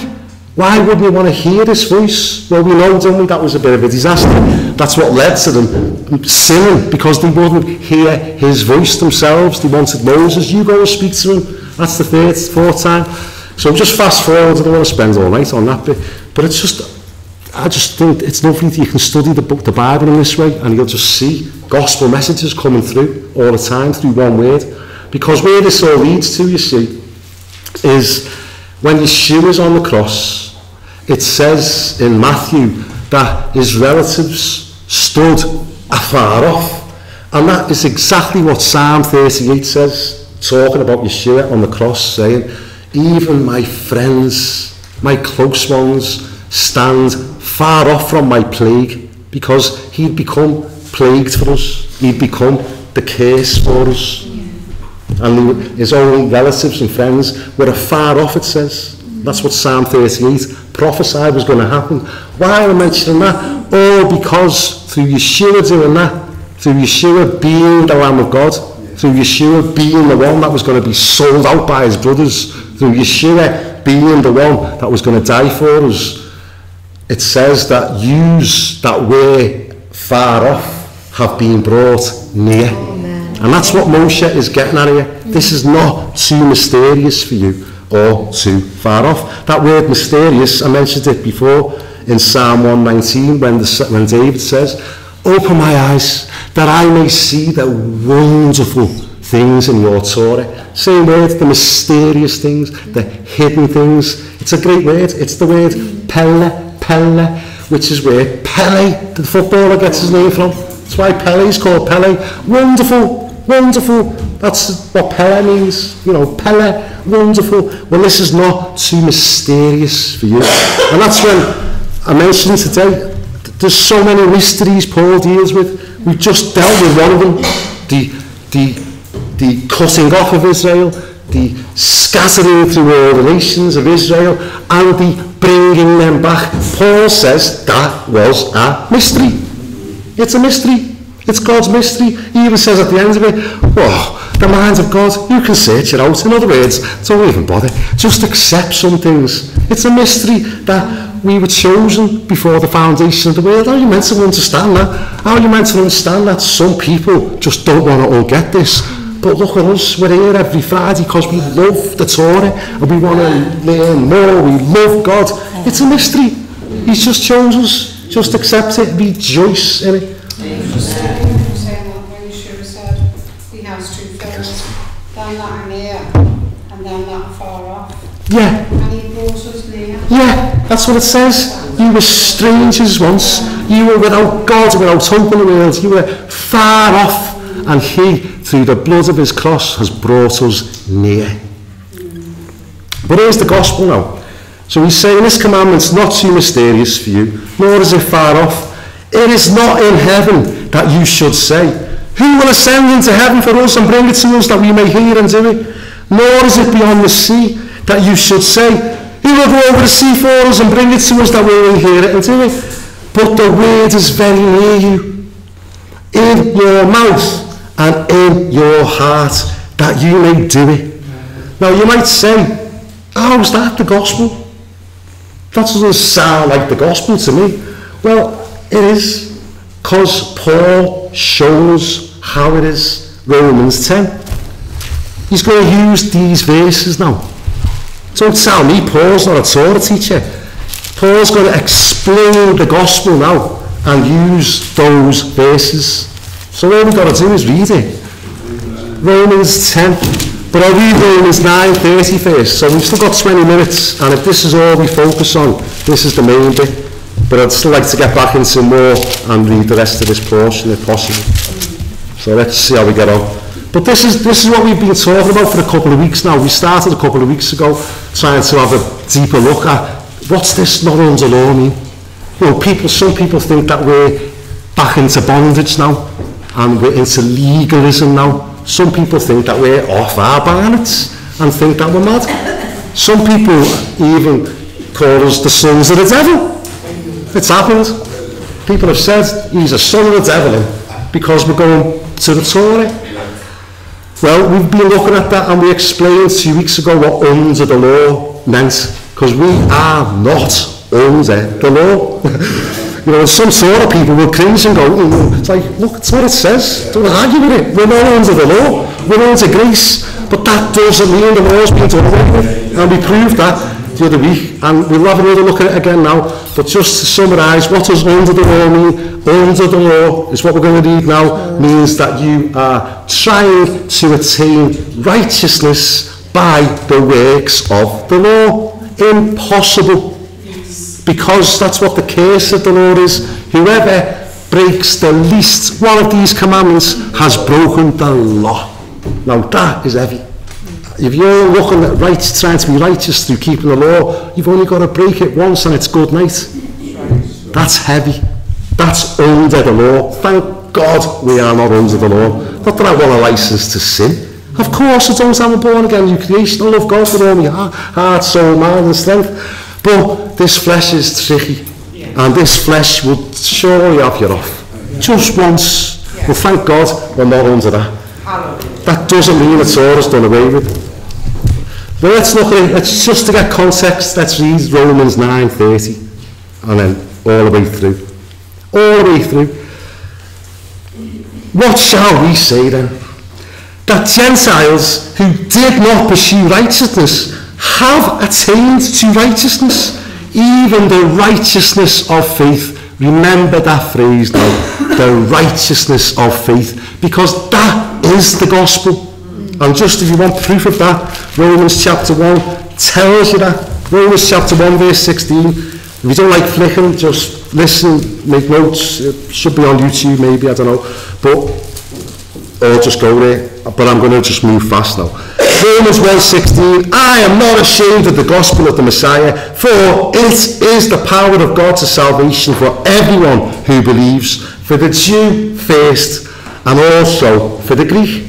Speaker 1: Why wouldn't you want to hear his voice? Well, we know, don't we, that was a bit of a disaster. That's what led to them sinning, because they wouldn't hear his voice themselves. They wanted Moses, you go and speak to him. That's the fourth time. So just fast forward, I don't want to spend all night on that bit, but it's just, I just think it's lovely that you can study the Bible in this way, and you'll just see gospel messages coming through all the time through one word. Because where this all leads to, you see, is when Yeshua's on the cross, it says in Matthew that his relatives stood afar off, and that is exactly what Psalm 38 says, talking about Yeshua on the cross, saying, even my friends, my close ones, stand far off from my plague, because he'd become plagued for us. He'd become the curse for us. And his own relatives and friends were afar off, it says. That's what Psalm 38 prophesied was going to happen. Why am I mentioning that? All because through Yeshua doing that, through Yeshua being the Lamb of God, through Yeshua being the one that was going to be sold out by his brothers, through Yeshua being the one that was going to die for us, it says that yous that were far off have been brought near. Amen. And that's what Moshe is getting at here. This is not too mysterious for you or too far off. That word mysterious, I mentioned it before in Psalm 119 when David says, open my eyes that I may see the wonderful things in your Torah. Same word, the mysterious things, the hidden things. It's a great word. It's the word Pele, which is where Pele, the footballer, gets his name from. That's why Pele is called Pele. Wonderful, wonderful. That's what Pele means. You know, Pele, wonderful. Well, this is not too mysterious for you. And that's when I mentioned today, there's so many mysteries Paul deals with. We've just dealt with one of them, the cutting off of Israel, the scattering through all the nations of Israel, and the bringing them back. Paul says that was a mystery. It's a mystery. It's God's mystery. He even says at the end of it, oh, the mind of God, you can search it out. In other words, don't even bother. Just accept some things. It's a mystery that we were chosen before the foundation of the world. How are you meant to understand that? How are you meant to understand that some people just don't want to all get this? But look at us, we're here every Friday because we love the Torah and we want to learn more, we love God. It's a mystery. He's just chosen us. Just accept it, rejoice in it.
Speaker 7: saying that when Yeshua said he has two friends, them that are near and them that are far off.
Speaker 1: Yeah.
Speaker 7: And he brought us near.
Speaker 1: Yeah, that's what it says. You were strangers once. You were without God, without hope in the world. You were far off. And he, through the blood of his cross, has brought us near. But here's the gospel now. So he's saying this commandment's not too mysterious for you, nor is it far off. It is not in heaven that you should say, who will ascend into heaven for us and bring it to us that we may hear and do it? Nor is it beyond the sea that you should say, who will go over the sea for us and bring it to us that we may hear it and do it? But the word is very near you, in your mouth and in your heart, that you may do it. Now you might say, how is that the gospel? That doesn't sound like the gospel to me. Well, it is, because Paul shows how it is. Romans 10. He's going to use these verses now. Don't tell me Paul's not a Torah teacher. Paul's going to explain the gospel now and use those verses. So all we've got to do is read it. Romans 10. But I'll read Romans 9:30 first. So we've still got 20 minutes, and if this is all we focus on, this is the main bit. But I'd still like to get back into more and read the rest of this portion if possible. So let's see how we get on. But this is what we've been talking about for a couple of weeks now. We started a couple of weeks ago trying to have a deeper look at what's this not under law mean? You know, some people think that we're back into bondage now and we're into legalism now. Some people think that we're off our bonnets and think that we're mad. Some people even call us the sons of the devil. It's happened. People have said he's a son of the devil because we're going to the Torah. Well, we've been looking at that and we explained 2 weeks ago what under the law meant, because we are not under the law. You know, some sort of people will cringe and go, it's like, look, it's what it says. Don't argue with it. We're not under the law. We're under grace. But that doesn't mean the law's been done away with. And we proved that the other week. And we'll have another look at it again now. But just to summarise, what does under the law mean? Under the law is what we're going to read now, means that you are trying to attain righteousness by the works of the law. Impossible. Because that's what the curse of the Lord is. Whoever breaks the least one of these commandments has broken the law. Now that is heavy. If you're looking at trying to be righteous through keeping the law, you've only got to break it once and it's good night. That's heavy. That's under the law. Thank God we are not under the law. Not that I want a license to sin. Of course I don't. I'm a born again new creation. I love God with all my heart, soul, mind and strength. But this flesh is tricky, and this flesh will surely have you off. Just once. Well, thank God we're not under that. That doesn't mean the Torah's done away with. But let's look at it. Let's just to get context. Let's read Romans 9:30, and then all the way through. All the way through. What shall we say then? That Gentiles who did not pursue righteousness have attained to righteousness, even the righteousness of faith. Remember that phrase now, the righteousness of faith, because that is the gospel. And just if you want proof of that, Romans chapter 1 tells you that. Romans chapter 1 verse 16. If you don't like flicking, just listen, make notes. It should be on YouTube maybe, I don't know. Or just go there. But I'm going to just move fast now. Romans 1:16, I am not ashamed of the gospel of the Messiah, for it is the power of God to salvation for everyone who believes, for the Jew first, and also for the Greek.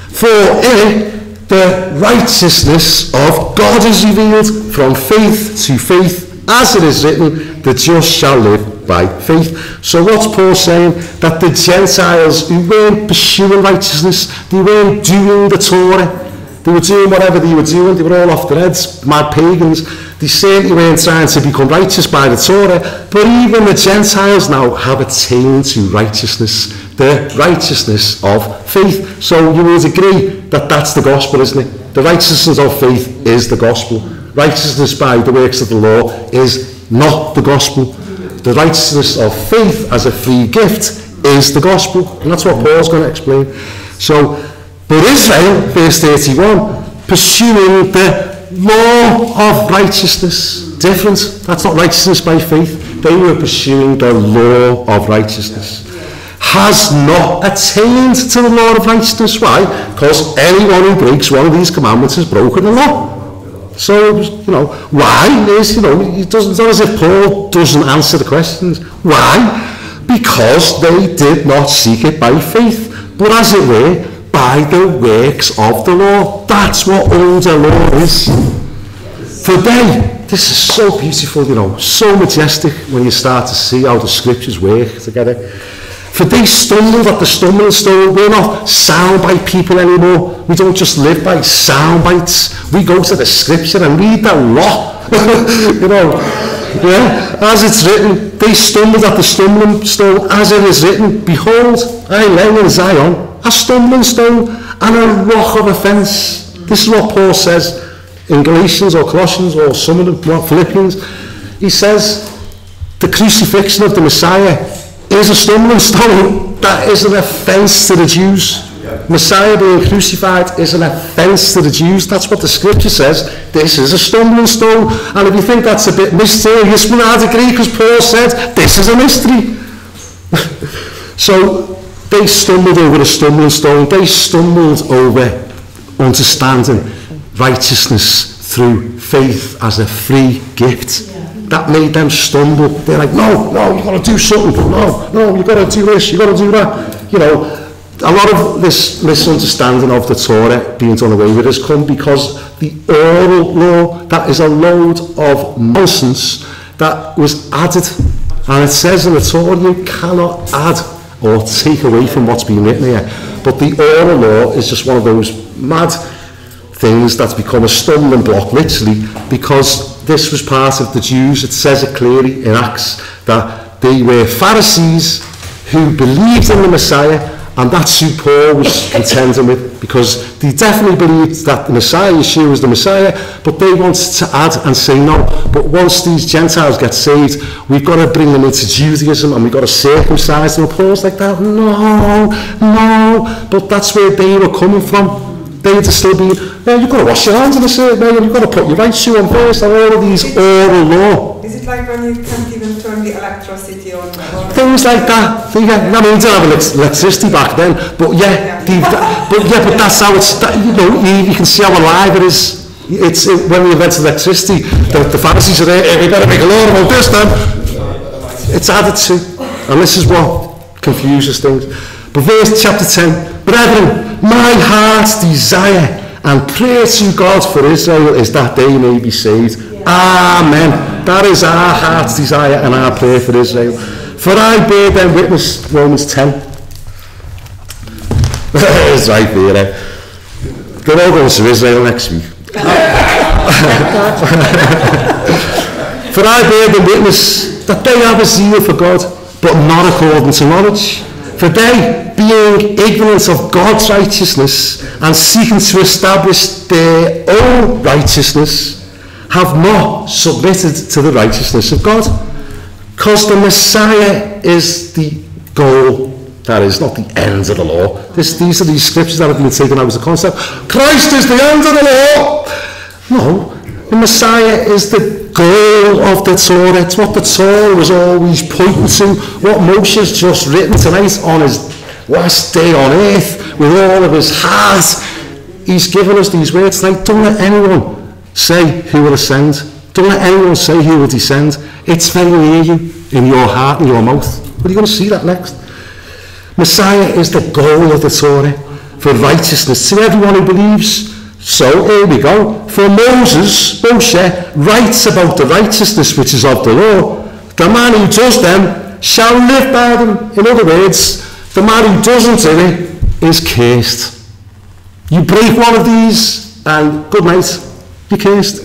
Speaker 1: For in it the righteousness of God is revealed from faith to faith, as it is written, the just shall live by faith. So what's Paul saying? That the Gentiles who weren't pursuing righteousness, they weren't doing the Torah, they were doing whatever they were doing, they were all off their heads, mad pagans, they certainly weren't trying to become righteous by the Torah, but even the Gentiles now have attained to righteousness, the righteousness of faith. So you would agree that that's the gospel, isn't it? The righteousness of faith is the gospel. Righteousness by the works of the law is not the gospel. the righteousness of faith as a free gift is the gospel. And that's what Paul's going to explain. So, but Israel, verse 31, pursuing the law of righteousness. Different. That's not righteousness by faith. They were pursuing the law of righteousness. Has not attained to the law of righteousness. Why? Because anyone who breaks one of these commandments has broken the law. So, why is, it's not as if Paul doesn't answer the questions. Why? Because they did not seek it by faith, but as it were, by the works of the law. That's what under law is. For they, this is so beautiful, so majestic when you start to see how the scriptures work together. For they stumbled at the stumbling stone. We're not sound bite people anymore. We don't just live by sound bites. We go to the scripture and read the law. As it's written, they stumbled at the stumbling stone, as it is written, behold, I lay in Zion a stumbling stone and a rock of offence. This is what Paul says in Galatians or Colossians or some of the Philippians. He says the crucifixion of the Messiah is a stumbling stone. That is an offence to the Jews. Messiah being crucified is an offence to the Jews. That's what the scripture says. This is a stumbling stone. And if you think that's a bit mysterious, well, I'd agree, because Paul said this is a mystery. So they stumbled over the stumbling stone. They stumbled over understanding righteousness through faith as a free gift. That made them stumble. They're like, no, you've got to do something. No, you've got to do this, you've got to do that. A lot of this misunderstanding of the Torah being done away with has come because the oral law, that is a load of nonsense that was added. And it says in the Torah, you cannot add or take away from what's been written here. But the oral law is just one of those mad things that's become a stumbling block, literally, because this was part of the Jews. It says it clearly in Acts that they were Pharisees who believed in the Messiah, and that's who Paul was contending with, because they definitely believed that the Messiah, Yeshua, was the Messiah, but they wanted to add and say no. But once these Gentiles get saved, we've got to bring them into Judaism and we've got to circumcise them. And Paul's like that, no, but that's where they were coming from. They'd still be, you've got to wash your hands in a certain way, and you've got to put your right shoe on first, and all of these oral law.
Speaker 8: Is it like when you can't even turn the electricity on?
Speaker 1: Things like that. I mean, we didn't have electricity back then, but but that's how it's, you can see how alive it is. It's when we invented electricity, the Pharisees are there, we better make a law about this then. It's added to, and this is what confuses things. But verse chapter 10, brethren, my heart's desire and prayer to God for Israel is that they may be saved. Amen. That is our heart's desire and our prayer for Israel. For I bear them witness, Romans 10. It's right there. They're all going to Israel next week. For I bear them witness that they have a zeal for God, but not according to knowledge. For they, being ignorant of God's righteousness and seeking to establish their own righteousness, have not submitted to the righteousness of God. Because the Messiah is the goal, that is not the end of the law. These are these scriptures that have been taken out as a concept. Christ is the end of the law. No, the Messiah is the goal of the Torah. It's what the Torah was always pointing to, what Moshe's just written tonight on his last day on earth with all of his heart. He's given us these words tonight. Don't let anyone say who will ascend. Don't let anyone say who will descend. It's very near you, in your heart and your mouth. But you're going to see that next. Messiah is the goal of the Torah for righteousness to everyone who believes. So here we go. For Moshe writes about the righteousness which is of the law. The man who does them shall live by them. In other words, the man who doesn't do it is cursed. You break one of these and good night, you're cursed.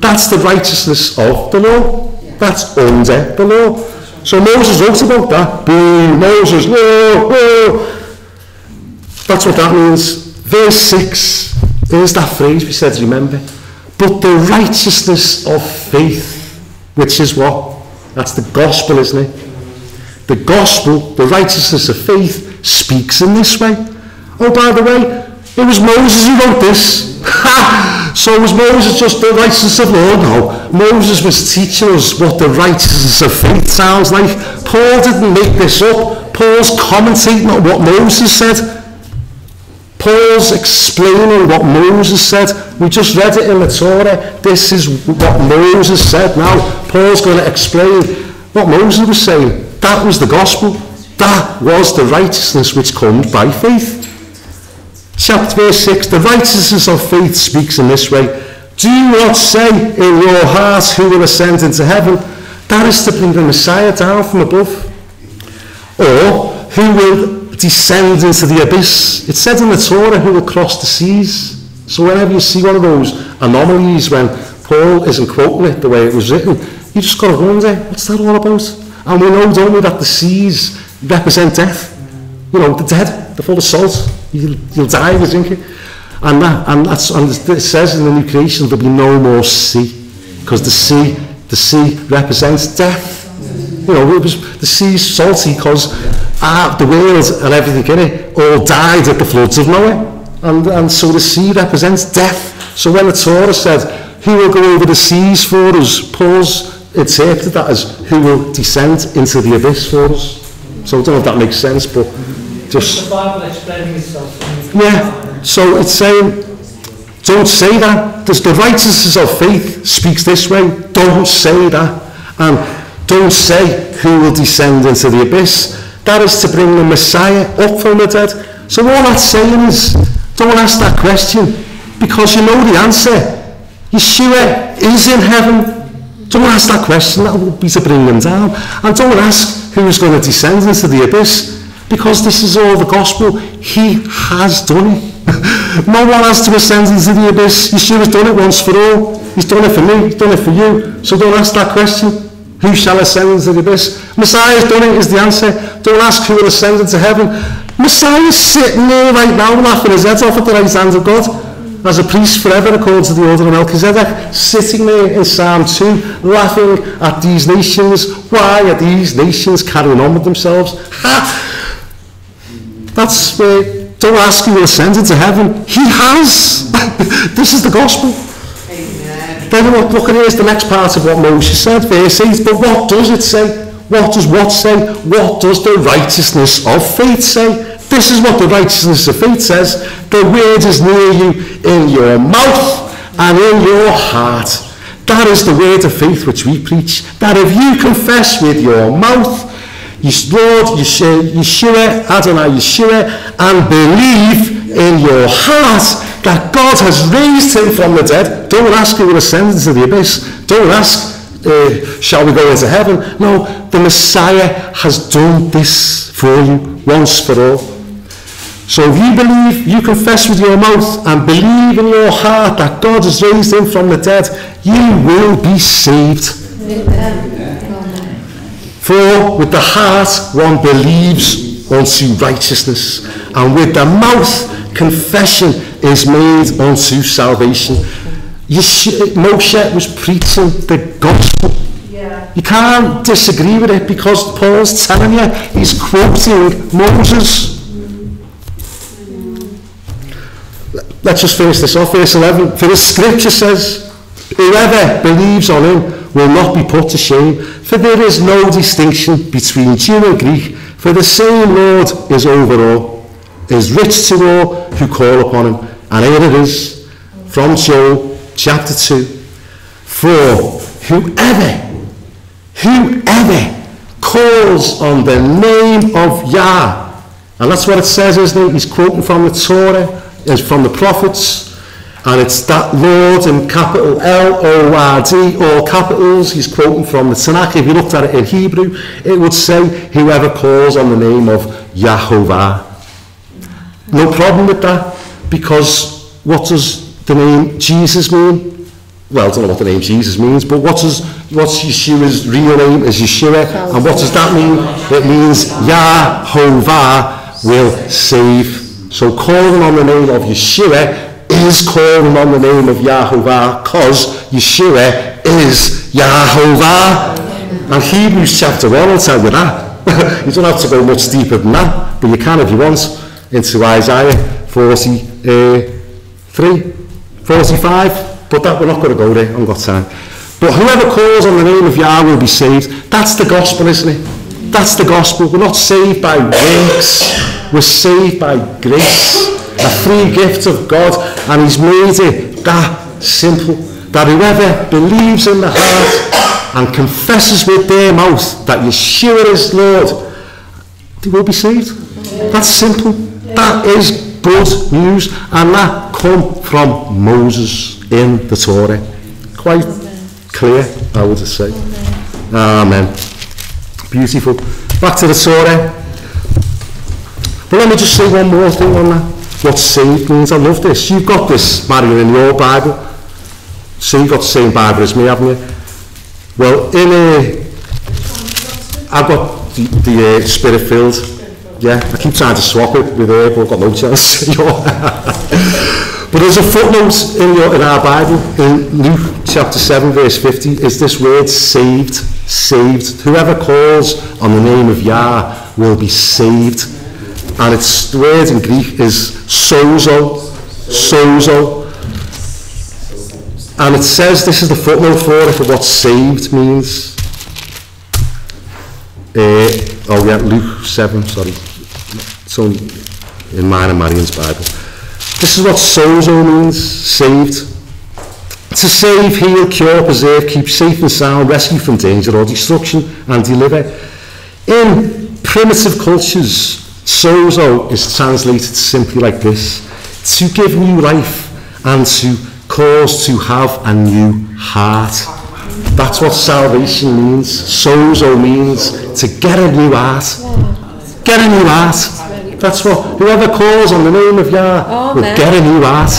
Speaker 1: That's the righteousness of the law. That's under the law. So Moses wrote about that. Boo, Moses, no. That's what that means. Verse 6. There's that phrase we said, remember. But the righteousness of faith, which is what? That's the gospel, isn't it? The gospel, the righteousness of faith, speaks in this way. Oh, by the way, it was Moses who wrote this. So was Moses just the righteousness of law? No. Moses was teaching us what the righteousness of faith sounds like. Paul didn't make this up. Paul's commentating on what Moses said. Paul's explaining what Moses said. We just read it in the Torah. This is what Moses said. Now, Paul's going to explain what Moses was saying. That was the gospel. That was the righteousness which comes by faith. Chapter verse 6, the righteousness of faith speaks in this way. Do not say in your heart who will ascend into heaven. That is to bring the Messiah down from above. Or who will descend into the abyss. It said in the Torah who will cross the seas. So whenever you see one of those anomalies when Paul isn't quoting it the way it was written, you just got to wonder, what's that all about? And we know, don't we, that the seas represent death. You know, the dead, they're full of salt. You'll die if you drink it. And it says in the new creation there'll be no more sea. Because the sea represents death. You know, the sea's salty because the world and everything in it all died at the floods of Noah. And so the sea represents death. So when the Torah said, who will go over the seas for us, Paul's interpreted that as who will descend into the abyss for us. So I don't know if that makes sense, but just...
Speaker 2: The Bible explaining itself.
Speaker 1: Yeah, so it's saying, don't say that. The righteousness of faith speaks this way. Don't say that. And don't say who will descend into the abyss. That is to bring the Messiah up from the dead. So all that's saying is, don't ask that question, because you know the answer. Yeshua is in heaven. Don't ask that question, that would be to bring them down. And don't ask who is going to descend into the abyss, because this is all the gospel. He has done it. No one has to ascend into the abyss. Yeshua's done it once for all. He's done it for me, he's done it for you. So don't ask that question. Who shall ascend into the abyss? Messiah's done it is the answer. Don't ask who will ascend into heaven. Messiah's sitting there right now laughing his head off at the right hand of God. As a priest forever according to the order of Melchizedek, sitting there in Psalm 2, laughing at these nations. Why are these nations carrying on with themselves? Ha! That's where, don't ask who will ascend into heaven. He has. This is the gospel. Amen. Then look at here's the next part of what Moses said, verse 8. But what does it say? What does what say? What does the righteousness of faith say? This is what the righteousness of faith says. The word is near you in your mouth and in your heart. That is the word of faith which we preach. That if you confess with your mouth, Lord Yeshua, Adonai Yeshua, and believe in your heart that God has raised him from the dead. Don't ask who will ascend into the abyss. Don't ask, shall we go into heaven? No, the Messiah has done this for you once for all. So if you believe, you confess with your mouth and believe in your heart that God has raised him from the dead, you will be saved. Amen. For with the heart one believes unto righteousness, and with the mouth confession is made unto salvation. Moshe was preaching the gospel. Yeah. You can't disagree with it because Paul's telling you, he's quoting Moses. Let's just finish this off, verse 11. For the scripture says, whoever believes on him will not be put to shame, for there is no distinction between Jew and Greek, for the same Lord is over all, is rich to all who call upon him. And here it is, from Joel chapter 2. For whoever calls on the name of Yah, and that's what it says, isn't it? He's quoting from the Torah, is from the prophets, and it's that Lord in capital L-O-R-D, all capitals. He's quoting from the Tanakh. If you looked at it in Hebrew, it would say whoever calls on the name of Yahovah. No problem with that, because what does the name Jesus mean? Well, I don't know what the name Jesus means, but what's Yeshua's real name is Yeshua, and what does that mean? It means Yahovah will save. So calling on the name of Yeshua is calling on the name of Yahovah, because Yeshua is Yahovah. And Hebrews chapter 1 will tell you that. You don't have to go much deeper than that, but you can if you want, into Isaiah 43, 45, but that we're not going to go there, I haven't got time. But whoever calls on the name of Yah will be saved. That's the gospel, isn't it? That's the gospel. We're not saved by works, we're saved by grace, a free gift of God, and he's made it that simple, that whoever believes in the heart and confesses with their mouth that Yeshua is Lord, they will be saved. That's simple. That is good news, and that come from Moses in the Torah. Quite clear, I would say. Amen. Beautiful. Back to the Torah. But let me just say one more thing on that. What saved means. I love this. You've got this, Marion, in your Bible. So you've got the same Bible as me, haven't you? Well, I've got the Spirit-filled. Yeah, I keep trying to swap it with her, but I've got no chance. But there's a footnote in our Bible, in Luke chapter 7, verse 50, is this word saved. Saved. Whoever calls on the name of Yah will be saved. And it's, the word in Greek is sozo. Sozo. And it says, this is the footnote for it, for what saved means. Luke 7, sorry. It's only in mine and Marion's Bible. This is what sozo means, saved. To save, heal, cure, preserve, keep safe and sound, rescue from danger or destruction, and deliver. In primitive cultures, sozo is translated simply like this: to give new life and to cause to have a new heart. That's what salvation means. Sozo means to get a new heart. Get a new heart. That's what, whoever calls on the name of Yah will get a new heart.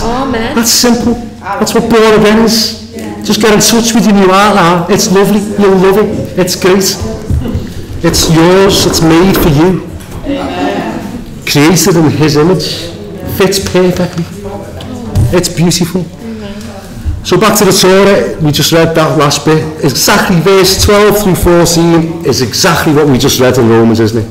Speaker 1: That's simple. That's what born again is. Just get in touch with your new heart now. It's lovely. You'll love it. It's great. It's yours. It's made for you. Created in his image. Fits perfectly. It's beautiful. So back to the Torah, we just read that last bit. Exactly verse 12 through 14 is exactly what we just read in Romans, isn't it?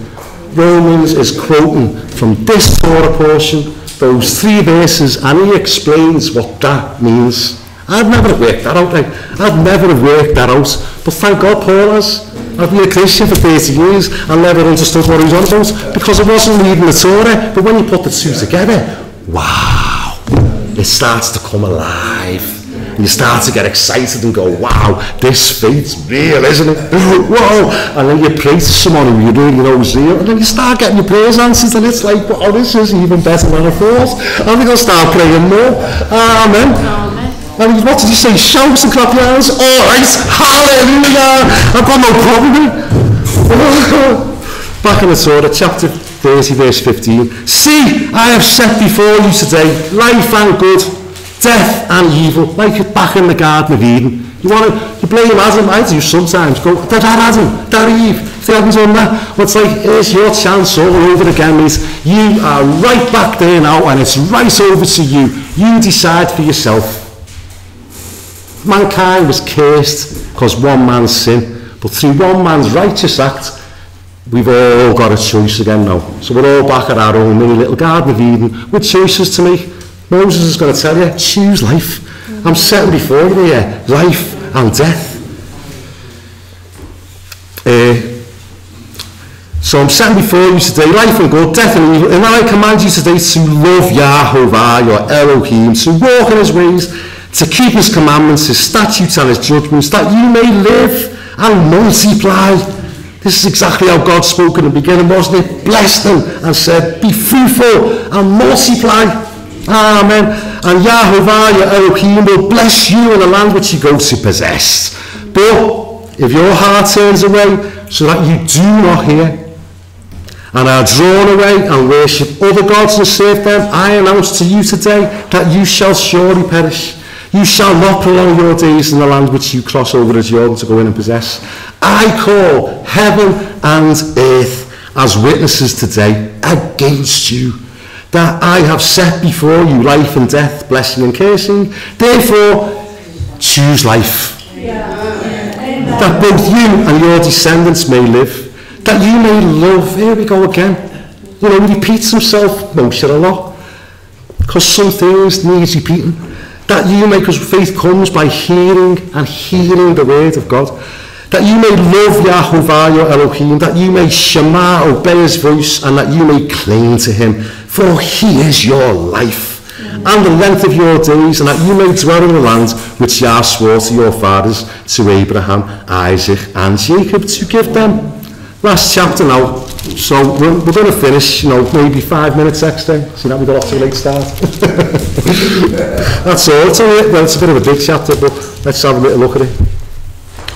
Speaker 1: Romans is quoting from this Torah portion, those 3 verses, and he explains what that means. I'd never have worked that out. I'd never have worked that out. But thank God Paul has. I've been a Christian for 30 years and never understood what he was on about, because it wasn't reading the Torah. But when you put the 2 together, wow, it starts to come alive. And you start to get excited and go, wow, this faith's real, isn't it? Whoa! And then you pray to someone who you really know is real, and then you start getting your prayers answered, and it's like, oh, this is even better than I thought. And we're going to start praying more. Amen. And what did you say? Shout and clap your hands? All right, hallelujah! I've got no problem with it. Back in the Torah, chapter 30, verse 15. See, I have set before you today life and good, death and evil, like back in the Garden of Eden. You blame Adam, I do sometimes, go, that Adam, that Eve, if they hadn't done that, well, it's like, here's your chance all over again, mate. You are right back there now, and it's right over to you. You decide for yourself. Mankind was cursed because one man's sin, but through one man's righteous act, we've all got a choice again now. So we're all back at our own mini little Garden of Eden with choices to make. Moses is going to tell you, choose life. I'm setting before you here, life and death. So I'm setting before you today life and good, death and evil, and I command you today to love Yahovah, your Elohim, to walk in his ways, to keep his commandments, his statutes and his judgments, that you may live and multiply. This is exactly how God spoke in the beginning, wasn't it? Blessed them and said, be fruitful and multiply. Amen. And Yahovah, your Elohim, will bless you in the land which you go to possess. But if your heart turns away so that you do not hear, and are drawn away and worship other gods and serve them, I announce to you today that you shall surely perish. You shall not prolong your days in the land which you cross over the Jordan to go in and possess. I call heaven and earth as witnesses today against you, that I have set before you life and death, blessing and cursing. Therefore, choose life. that both you and your descendants may live, that you may love. Here we go again. You know, he repeats himself, Moshe, a lot, because some things need repeating. That you may, because faith comes by hearing and hearing the word of God. That you may love Yahovah your Elohim, that you may shema, obey his voice, and that you may cling to him, for he is your life, and the length of your days, and that you may dwell in the land which Yah swore to your fathers, to Abraham, Isaac, and Jacob, to give them. Last chapter now, so we're going to finish, you know, maybe 5 minutes extra. See that we got off to a late start. That's all. It's a bit of a big chapter, but let's have a little look at it.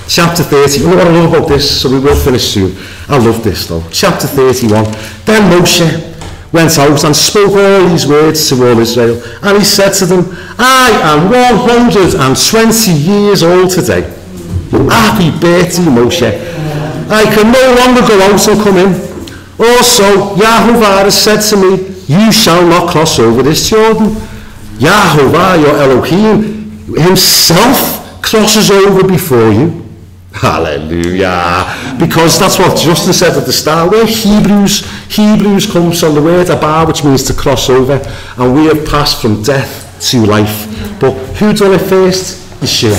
Speaker 1: Chapter 30. You know what I love about this? So we will finish soon. I love this though. Chapter 31. Then Moshe went out and spoke all these words to all Israel, and he said to them, I am 120 years old today. Happy birthday, Moshe. I can no longer go out and come in. Also, Yahovah has said to me, you shall not cross over this Jordan. Yahovah, your Elohim, himself crosses over before you. Hallelujah. Because that's what Justin said at the start. Where Hebrews comes from the word Abba, which means to cross over, and we have passed from death to life. But who done it first? Yeshua.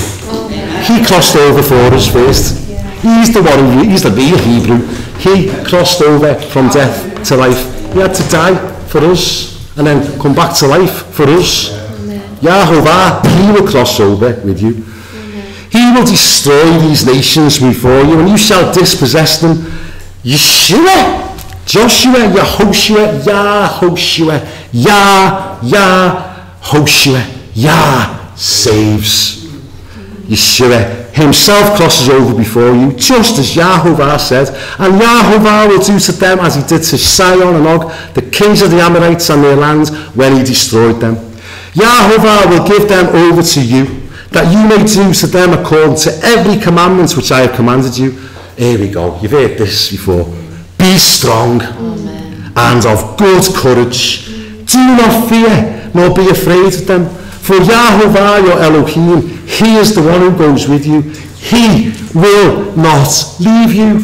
Speaker 1: He crossed over for us first. He's the one, he's the real Hebrew. He crossed over from death to life. He had to die for us and then come back to life for us. Yahovah, he will cross over with you. He will destroy these nations before you, and you shall dispossess them. Yeshua, Joshua, Yehoshua, Yahoshua, Yahoshua, Yah saves. Yeshua himself crosses over before you, just as Yahovah said, and Yahovah will do to them as he did to Sihon and Og, the kings of the Amorites and their lands, when he destroyed them. Yahovah will give them over to you, that you may do to them according to every commandment which I have commanded you. Here we go, you've heard this before. Be strong and of good courage. Do not fear, nor be afraid of them. For Yahovah your Elohim, he is the one who goes with you. He will not leave you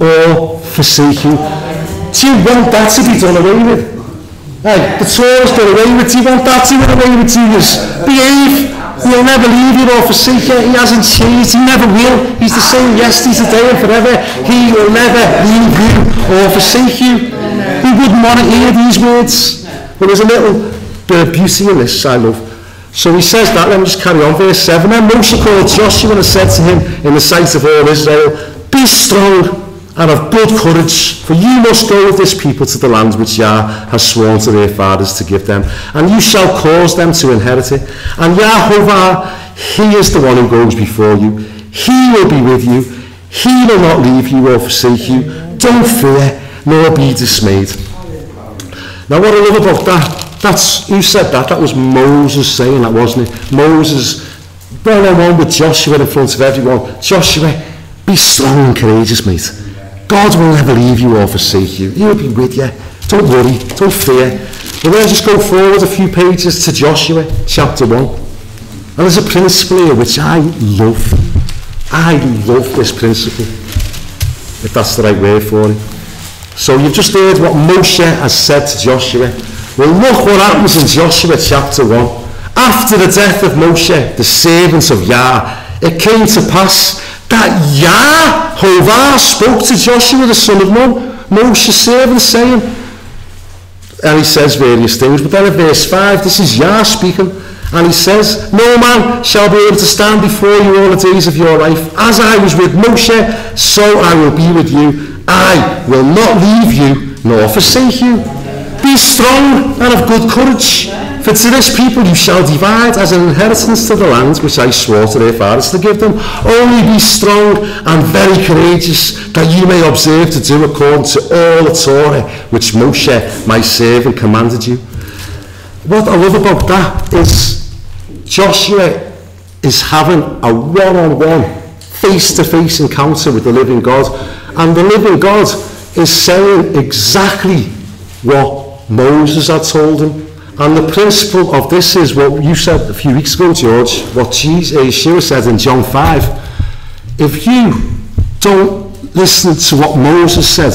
Speaker 1: or forsake you. Do you want that to be done away with? Hey, the Torah's done away with. Do you want that to be done away with, Jesus? Behave. He'll never leave you or forsake you. He hasn't changed. He never will. He's the same yesterday, today and forever. He will never leave you or forsake you. Who wouldn't want to hear these words? Well, there's a little bit of beauty in this I love. So he says that, let me just carry on, verse 7. Then Moshe called Joshua and said to him in the sight of all Israel, be strong and of good courage, for you must go with this people to the land which Yah has sworn to their fathers to give them, and you shall cause them to inherit it. And Yahovah, he is the one who goes before you. He will be with you. He will not leave you or forsake you. Don't fear, nor be dismayed. Now what I love about that, that's, who said that? That was Moses saying that, wasn't it? Moses, one-on-one with Joshua in front of everyone. Joshua, be strong and courageous, mate. God will never leave you or forsake you. He will be with you. Don't worry, don't fear. We're going to just go forward a few pages to Joshua, chapter 1. And there's a principle here which I love. I love this principle, if that's the right word for it. So you've just heard what Moshe has said to Joshua. Well, look what happens in Joshua chapter 1. After the death of Moshe, the servant of Yah, it came to pass that Yahovah spoke to Joshua the son of Nun, Moshe's servant, saying, and he says various things, but then in verse 5, this is Yah speaking, and he says, no man shall be able to stand before you all the days of your life. As I was with Moshe, so I will be with you. I will not leave you nor forsake you. Be strong and of good courage, for to this people you shall divide as an inheritance to the land which I swore to their fathers to give them. Only be strong and very courageous, that you may observe to do according to all the Torah which Moshe, my servant, commanded you. What I love about that is Joshua is having a one-on-one, face-to-face encounter with the living God, and the living God is saying exactly what Moses had told him. And the principle of this is what you said a few weeks ago, George, what Yeshua said in John 5. if you don't listen to what Moses said,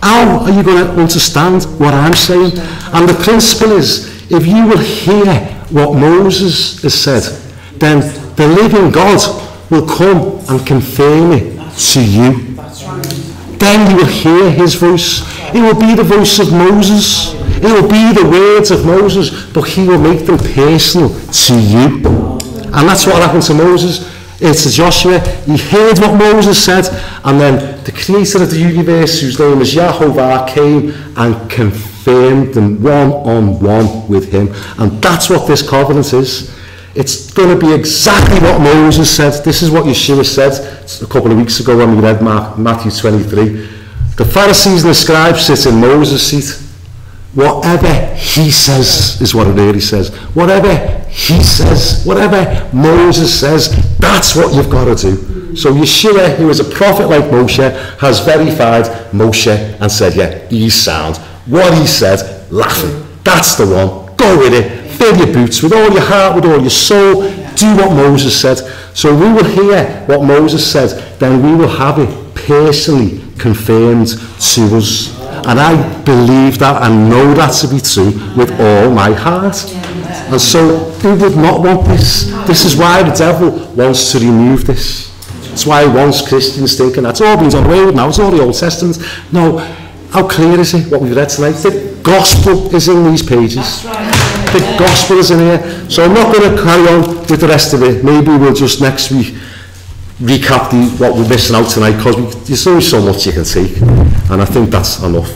Speaker 1: how are you going to understand what I'm saying? And the principle is, if you will hear what Moses has said, then the living God will come and confirm it to you. Then you will hear his voice. It will be the voice of Moses. It will be the words of Moses, but he will make them personal to you. And that's what happened to Moses. It's to Joshua. He heard what Moses said, and then the creator of the universe, whose name is Yahovah, came and confirmed them one-on-one with him. And that's what this covenant is. It's going to be exactly what Moses said. This is what Yeshua said a couple of weeks ago when we read Matthew 23. The Pharisees and the scribes sit in Moses' seat. Whatever he says is what it really says. Whatever he says, whatever Moses says, that's what you've got to do. So Yeshua, who is a prophet like Moshe, has verified Moshe and said, yeah, he's sound. What he said, laughing. That's the one. Go with it. Fill your boots with all your heart, with all your soul. Do what Moses said. So we will hear what Moses said, then we will have it personally confirmed to us. And I believe that and know that to be true with all my heart. And so who would not want this? This is why the devil wants to remove this. It's why he wants Christians thinking that's all been done away with now, it's all the Old Testament. No, how clear is it, what we've read tonight? The gospel is in these pages. The gospel is in here. So I'm not going to carry on with the rest of it. Maybe we'll just next week recap what we're missing out tonight, because there's only so much you can take, and I think that's enough.